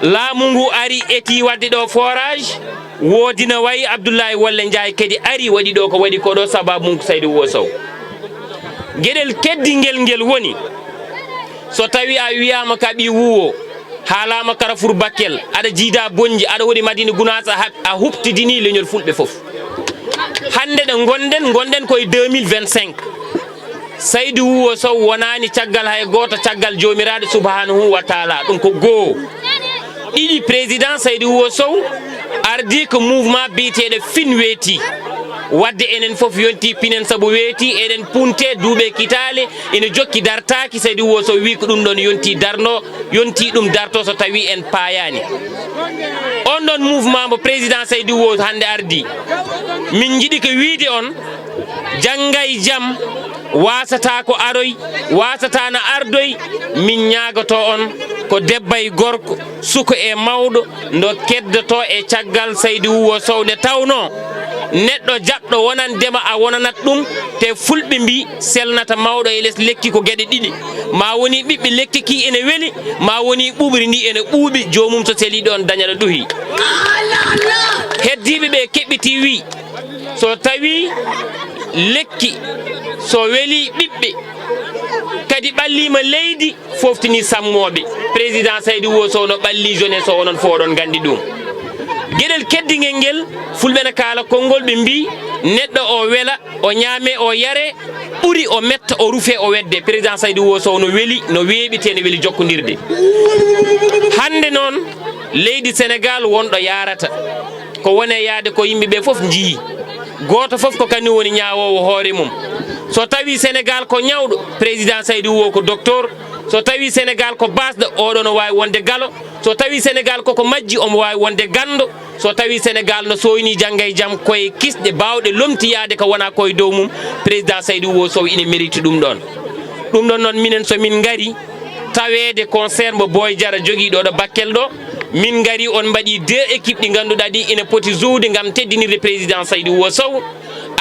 Speaker 4: laamu ngu ari eti wadde ɗo forage woodi no wayi Abdoulaye Wolle Ndiaye kadi ari waɗi ɗo ko waɗi ko ɗo sababu mum ko Saydou Wosow gueɗel keddingel ngel woni so tawi a wiyama ka ɓi wuwo haalama Carrefour Bakel aɗa jiida bonji aɗa waɗi Madina Gounass a huptidini leñol fulɓe foof hande ɗo gonɗen koye 2025 Saydou Wosow wonani caggal hay goto caggal jomiraɗo subhanahu wa taala ɗum ko goho ɗiɗi président Saydou Wosow ardi ko mouvement biyeteɗo fin weeti wadde enen fof yonti pinen saabu weeti eɗen punte duuɓe kitale ina jokki dartaki Saydou Wosow wi ko ɗum ɗon yonti ɗum darto so tawi en payani on ɗon mouvement mo président Saydou Wosow hande ardi min jiiɗi ko wiide on janggay jaam wasata ko aroy wasata no ardoy min ñagoto on ko debbo e gorko suko e mawɗo ndo keddoto e caggal Saydou Wosow nde tawno neɗɗo jaɓɗo wonandema a wonanat ɗum te fulɓe mbi selnata mawɗo e less lekki ko gueɗe ɗiɗi ma woni ɓiɓɓe lekki ki ene weeli ma woni ɓuɓri ndi ene ɓuuɓi jomum so seli ɗon dañaɗo ɗuhi heddiɓe ɓe keɓɓiti wi so tawi lekki so weeli ɓiɓɓe kadi ɓallima leydi foftini sammoɓe président Saydou Wosow no ɓalli jeunesse o onon fo oɗon gandi ɗum gueɗel keddingel ngel fulɓe ne kaala konngol ɓe mbi neɗɗo o weela o ñaame o yare ɓuri o metta o ruufe o wedde président Saydou Wosow no weeli no weeɓite no weeli jokkodirde hande noon leydi Sénégal wonɗo yarata ko wone yaade ko yimɓeɓe foof jii goto foof ko kañum woni ñawowo hoore mum so tawi Sénégal ko ñawɗo président Saydou Wo ko docteur so tawi Sénégal ko basɗo oɗo no wawi wonde galo so tawi Sénégal koko majji omo wawi wonde gando so tawi Sénégal no soyni jangga e jaam koye kisɗe bawɗe lomtiyade ko wona koye dow mum président Saydou Wosow ine mérite ɗum ɗon noon minen somin gari tawede concert mo Boy Diarra jogui ɗo ɗo Bakel ɗo min gari on mbaɗi 2 équipe ɗi ganduɗa ɗi ina poti joude gam teddinirde président Saydou Wosow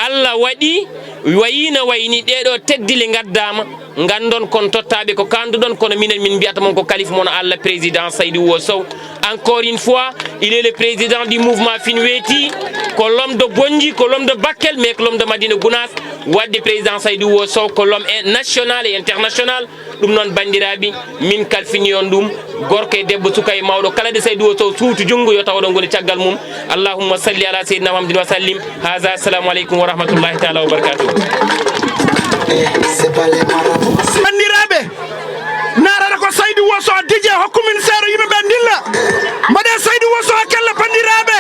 Speaker 4: Allah waɗi wayino wayni ɗeɗo teddile gaddama gandon kon tottaɓe ko kanduɗon kono minen min mbiyata mon ko kalife mono Allah président Saydou Wosow encore une fois il est le président du mouvement Finweeti ko l'homme de Bonji ko l'homme de Bakel mais ko l'homme de Madina Gounass wadde président Saydou Wosow ko l'homme national et international ɗum noon bandiraɓe min kalfini on ɗum gorko e debbo suka e mawɗo kala de Saydou Wosow suutu junggo yo taw oɗon goni caggal mum allahumma salli ala sayyidina Muhammadin wa sallim haza assalamu aleykum wa rahmatullahi taala wa barakatuh
Speaker 2: bandiraɓe narata ko Saydou Wosow dije hokkumin seeɗa yimɓeɓe ndilla mbaɗe Saydou Wosow hakkelle bandiraɓe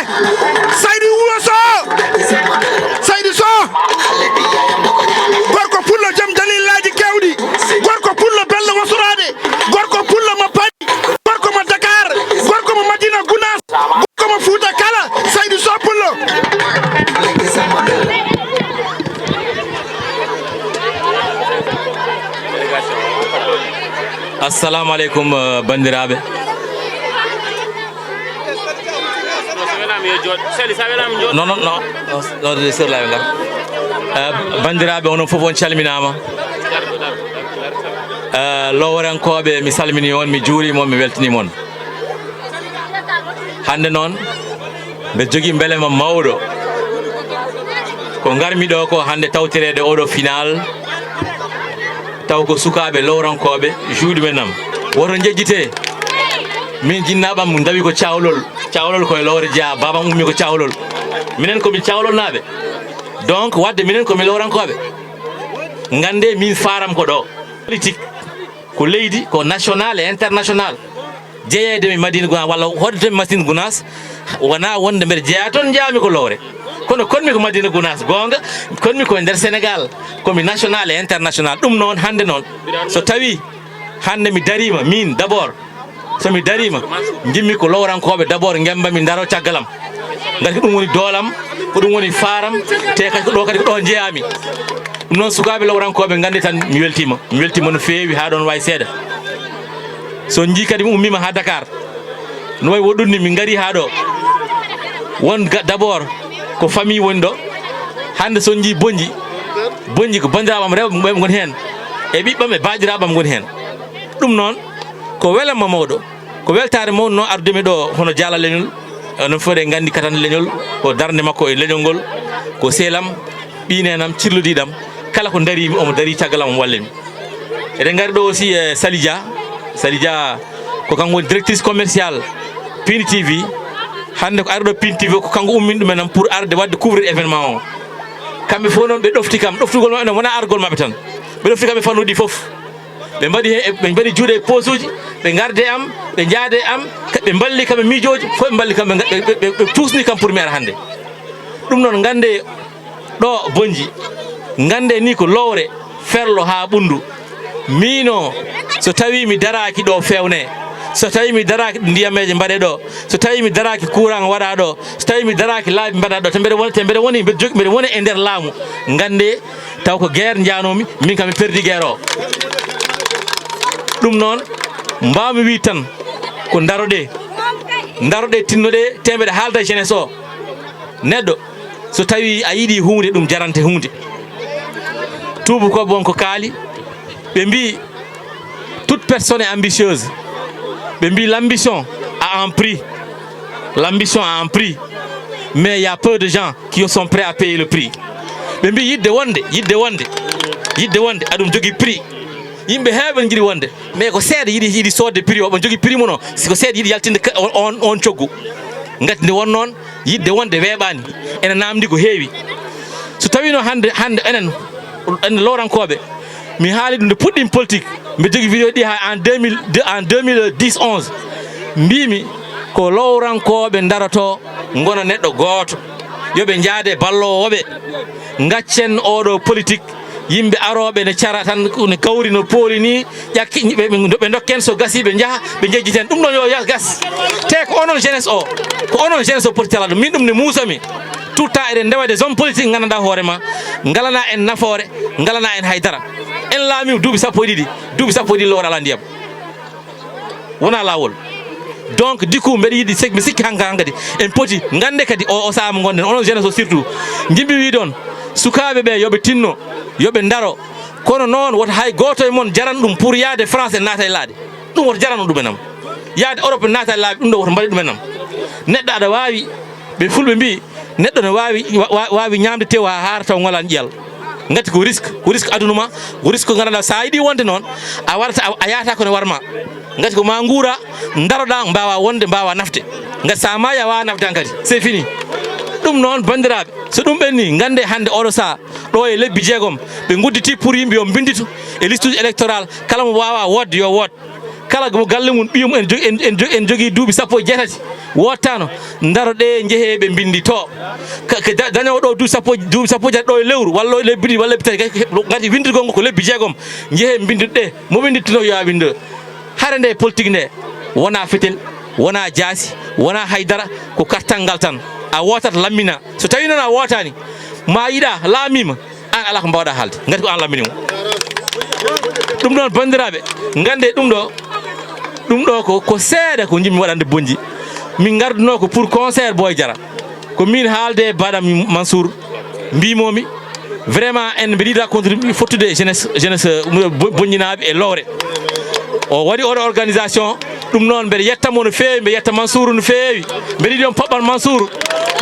Speaker 2: Saydou Wosow Saydou Sow gorko pullo jaam dalillaji kewɗi gorko pullo bello wasurade gorko pullo mo Paris gorko mo Dakar gorko mo Madina Gounass gorko mo Fouta kala Saydou Sow pullo
Speaker 14: assalamu aleykum bandiraɓe non sir lawi ngar bandiraɓe onon foof on calminama loworenkoɓe mi salmini on mi juurima on mi weltanima on hande noon mbe jogui beelema mawɗo ko garmi ɗo ko hande tawtirede oɗo final taw ko sukaɓe lowrankoɓe juuɗe men nam woto jejjite min jinnaɓam dawi ko cawlol koye lowre jeeya babam ummi ko cawlol minen komin cawlol naɓe donc wadde minen komi lowrankoɓe gande min faram ko ɗo politique ko leydi ko national et international jeeyede mi Madina Gounass walla hodde Madina Gounass wona wonde mbeɗa jeeya toon jeyami ko lowre kono konmi ko Madina Gounass gonga konmi koye nder Sénégal komi national et international ɗum noon hande noon so tawi hande mi darima min d' abord somi darima jimmi ko lowrankoɓe d' abord gembami daro caggalam ngati ko ɗum woni doolam ko ɗum woni faram te kadi ko ɗo kadi ko ɗo jeeyami ɗum noon sukaɓe lawrankoɓe gandi tan mi weltima no feewi ha ɗon wawi seeɗa so jii kadi mi ummima ha Dakar no wayi woɗɗude ni min gari ha ɗo won d' abord ko famille woni ɗo hande so jii bonji ko bandiraɓam rewɓe goni hen e ɓiɓɓam e baƴiraɓam goni hen ɗum noon ko welamma mawɗo ko weltare mawɗo noon ardumi ɗo hono Diala leñol onon fof ɗe gandi katane leñol ko darde makko e leñol ngol ko seelam ɓinenam cirlodiɗam kala ko darimi omo dari caggal am wallimi eɗen gari ɗo aussi e Sali Dia ko kanko woni directrice commerciale Pini TV hande ko ari ɗo Pini TV ko kanko ummini ɗumenam pour arde wadde couvrir événement o kamɓe fof noon ɓe ɗofti kam ɗoftugol maɓɓe noon wona argol maɓɓe tan ɓe ɗofti kam e fannuɗi fof ɓe mbaɗi juuɗe e poche uji ɓe garde am ɓe jaade am ɓe balli kam e miijoji fof ɓe balli kam ɓe tusni kam pour mi ara hande ɗum noon gande ɗo bonji gande ni ko lowre ferlo ha ɓundu mino so tawi mi daraki ɗo fewne so tawi mi daraki ndiyameje mbaɗe ɗo so tawi mi daraki courant waɗa ɗo so tawi mi daraki laabi mbaɗa ɗo te mbeɗe woni e nder laamu gande taw ko guerre janomi min kam mi perdi guerre o ɗum noon mbawmi wi tan ko daroɗe tinnoɗe tembeɗe haalda jeunesse o neɗɗo so tawi a yiiɗi hunde ɗum jarante hunde tubakoɓe won ko kaali ɓe mbi toute personne est ambitieuse ɓe mbi l'ambition a un prix mais il y a peu de gens qui sont prêts à payer le prix ɓe mbi yidde wonde aɗum jogui prix yimɓe heeɓe jiiɗi wonde mais ko seeɗa yiiɗi sodde prix o ɓe jogui prix muno siko seeɗa yiiɗi yaltinde on coggu gati nde won noon yidde wonde weeɓani ene namdi ko heewi so tawi noon hande enen lowrankoɓe mi haali ɗum nde puɗɗimi politique mbi jogui vidéo ɗi ha en 2010-11 mbimi ko lowrankoɓe daroto gona neɗɗo goto yoɓe jaade ballowoɓe gaccen oɗo politique yimɓe aroɓe ne cara tan ne gawri no pooli ni ƴakki ɓe dokken so gasi ɓe jaaha ɓe jejjiten ɗum ɗon yo gas te ko onon jeunesse o poti tala ɗum min ɗum ne muusami tout temps eɗen ndewa des hommes politique gandanɗa hoorema ngalana en nafoore ngalana en haydara en laamima duuɓi sappo e ɗiɗi lowre ala ndiyam wona lawol donc du coup mbeɗa yiiɗi mi sikki hankadi en poti gande kadi o saaha mo gonɗen onon jeunesse o surtout jimbi wi ɗon sukaɓe ɓe yoɓe tinno yoɓe daro kono noon woto hay goto e moon jaran ɗum pour yaade France e naata e laaɗe ɗum woto jarano ɗumenam yaade Europe e naata e laaɓe ɗum ɗo woto mbaɗi ɗumenam neɗɗo aɗa wawi ɓe fulɓe mbi neɗɗo ne wawi ñamde tew ha haara taw ngala ƴiyal gati ko risque adunuma ko risque gandanɗa sa yiiɗi wonde noon a warata a yahata kone warma gati ko ma guura daroɗa mbawa wonde mbawa nafde gati sa maayi a wawa nafde han kadi c'est fini ɗum noon bandiraɓe so ɗum ɓenni gande hande oɗo saaha ɗo e lebbi 6 ɓe gudditi pour yimɓe yo binditu e liste uji électoral kala mo wawa wodde yo wood kala mo galle mum ɓiyum en jogui duuɓi 17 wottano daroɗe jeehe ɓe bindi to dañowo ɗo duuɓi 17 ɗo e lewru walla e lebbi ɗiɗi walla lebbi tati gati windirgol ngo ko lebbi 6 jeehe bindiɗɗe mo windittino yo winde hare nde politique nde wona fetel wona jaasi wona haydara ko kartal ngal tan a wotat lammina so tawi noon a wotani ma yiiɗa laamima an ala ko mbawɗa haalde gati ko an lamminimo ɗum ɗon bandiraɓe gande ɗum ɗo ko seeɗa ko jimmi waɗande bonji min garduno ko pour concert Boy Diarra ko min haalde baɗam Mansour mbimomi vraiment en mbeɗa yiɗa contribuer fottude jeunesse bonjinaɓe e lowre o waɗi oɗo organisation ɗum noon mbeɗa yettamo no feewi mbeɗa yetta Mansour no feewi mbeɗa yiɗi on poɓɓal Mansour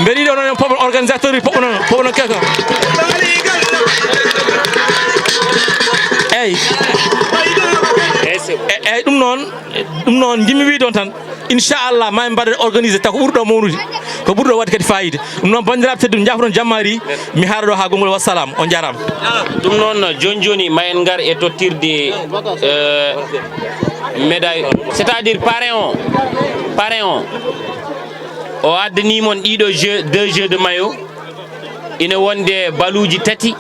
Speaker 14: mbeɗa yiɗi onon poɓɓal organisateur uji poɓɓo noon keka eyyi ɗum noon jimmi wi ɗon tan inchallah ma en mbaɗa organisé taw ko ɓurɗo mawnude ko ɓurɗo wadde kadi fayida ɗum noon bandiraɓe tedduɓe jaafoɗon jammari mi haara ɗo ha gongol wassalam on jarama
Speaker 4: ɗum noon joni ma en gar e tottirde médaille c'est à dire parrain on o addanimon ɗiɗo deux jeux de maillot ina wonde baluji tati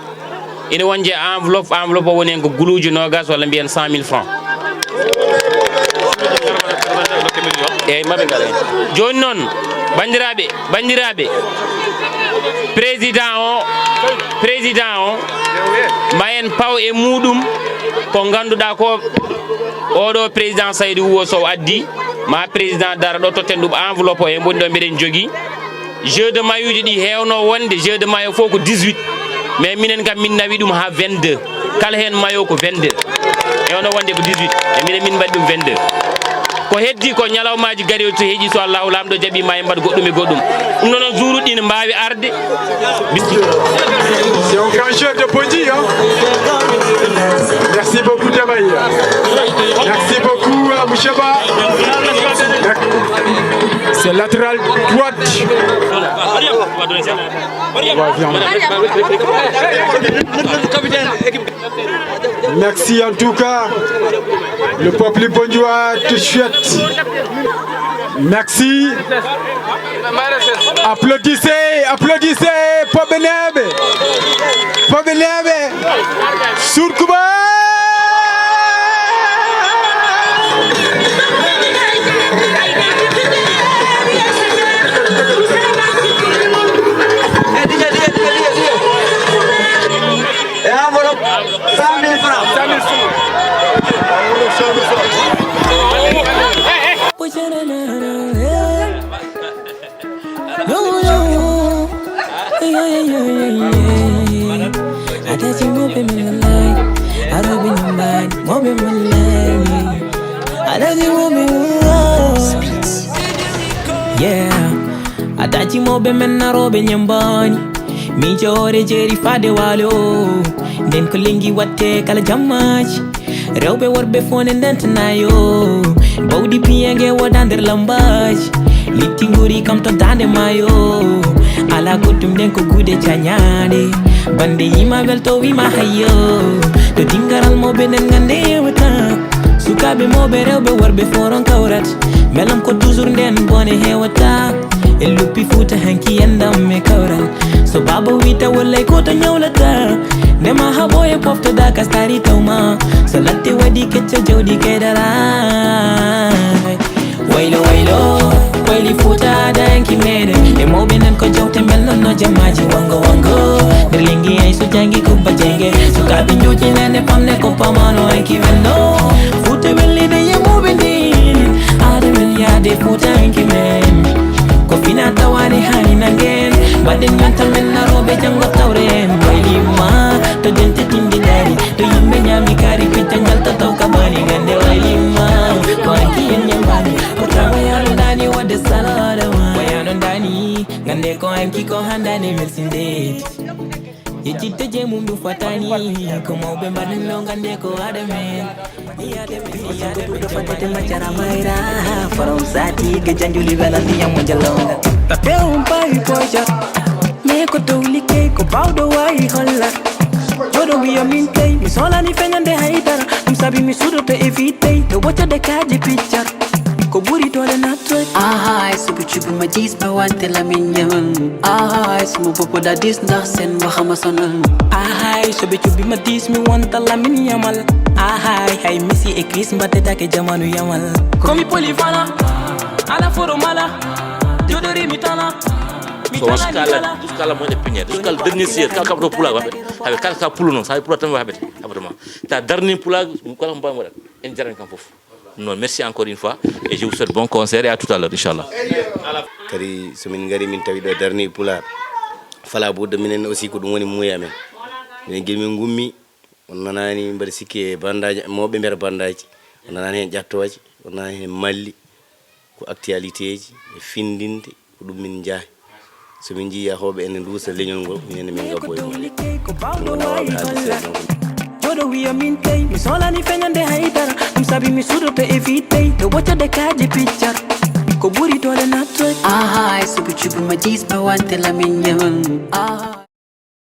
Speaker 4: ina wonde enveloppe o woni hen ko guluji nogas walla mbiyen 100 000 francs eyyi maɓe ngal joni noon bandiraɓe président o ma en paw e muɗum ko ganduɗa ko oɗo président Saydou Wuwo Sow addi ma président dara ɗo totten ɗum enveloppe o e bonni ɗo mbiɗen jogui jeu de maillot uji ɗi hewno wonde jeu de maillot fof ko 18 mais minen kam min nawi ɗum ha 22 kala hen maillot ko 22 hewno wonde ko 18 e minen min mbaɗi ɗum 22 ko heddi ko ñalawmaji gari to heeƴi so Allahu lamɗo jaaɓi ma en mbaɗ goɗɗum e goɗɗum ɗum noon jour ɗi ne mbawi arde
Speaker 13: c'est un grand jeu de Bodji, hein? Merci beaucoup Damaï. Merci beaucoup Moucheba. C'est latéral droite. Merci en tout cas. Le peuple bondiois te souhaite. Merci. Applaudissez, applaudissez, Pobenebe. Pobenebe. Surkuba.
Speaker 1: Yeah, adachi mobe menna robe nyambani mi jore jeri fade walo den ko lingi watte kala jammaji rewbe worbe fone dentanayo bawdi piyenge wodander lambaji litinguri kam to dande mayo ala gotum den ko gude chanyade bande yima welto wima hayo to dingaral mobe den ngande wata sukabe mobe rewbe worbe foron kawrat melam ko toujours den bone hewata e lupi futa hanki yandam me kawral so baba wita wallay ko to nyawlata nema haboye pofto da kastari tawma so latte wadi kecce jawdi kedara waylo wayli futa da hanki mede e mobe nan ko jawte melno no jamaji wango derlingi ay so jangi ko bajenge so kabi njuji nene pamne ko pamano hanki velno futa welli de ye mobe din adem ya de futa hanki men ko fina tawani hani nangen baden manta men na robe jango tawren wayli ma to jente tindi dari to yimbe nyami kari pitangal to taw kabani gande wayli ma ko hanki en nyambani ko tawaya ndani wade salada wayano ndani gande ko hanki ko handane mersinde yejite je mundu fatani ko mawbe mbaden lo gande ko adame from Sati ke janjuli vela ni amo jalonga tape un pai poja me ko tawli ke ko bawdo wai holla jodo wi aminte mi sola ni fenyande haidara sabi mi sudo to evite to watcha de kaji picture ko buri dole na twe
Speaker 9: subu chubu majis ma wante la minyaman sumu popo da dis ndax sen waxama sonal
Speaker 1: subu chubu majis mi wante la minyamal hay misi e Chris mbate take jamanu yamal komi polifana ala foro mala jodori mitana
Speaker 8: so skala mo de pinier skala dernier sier kala kabro pula wabe habe kala ka pulu non sa pula tan wabe abdama ta dernier pula ko mbam wala en jaran kam fof non merci encore une fois et je vous souhaite bon concert et à tout à l'heure inchallah
Speaker 15: kadi somin ngari min tawi do dernier pula fala bodde minen aussi ko dum woni muya men min gilmi ngummi on nanani mbar sikki bandaaji mawbe ber bandaaji on nanani hen jattoje on nanani hen malli ko actualité ji e findinde ko dum min jaay so min jiya hobe en duusa leñol ngol minen min gabbo
Speaker 1: jodo wi aminte mi sola ni fenyande haidara sabi mi sudo to evite to watcha de kaji picture ko buri dole na twe
Speaker 9: subu chubu majis ma wante la minyaman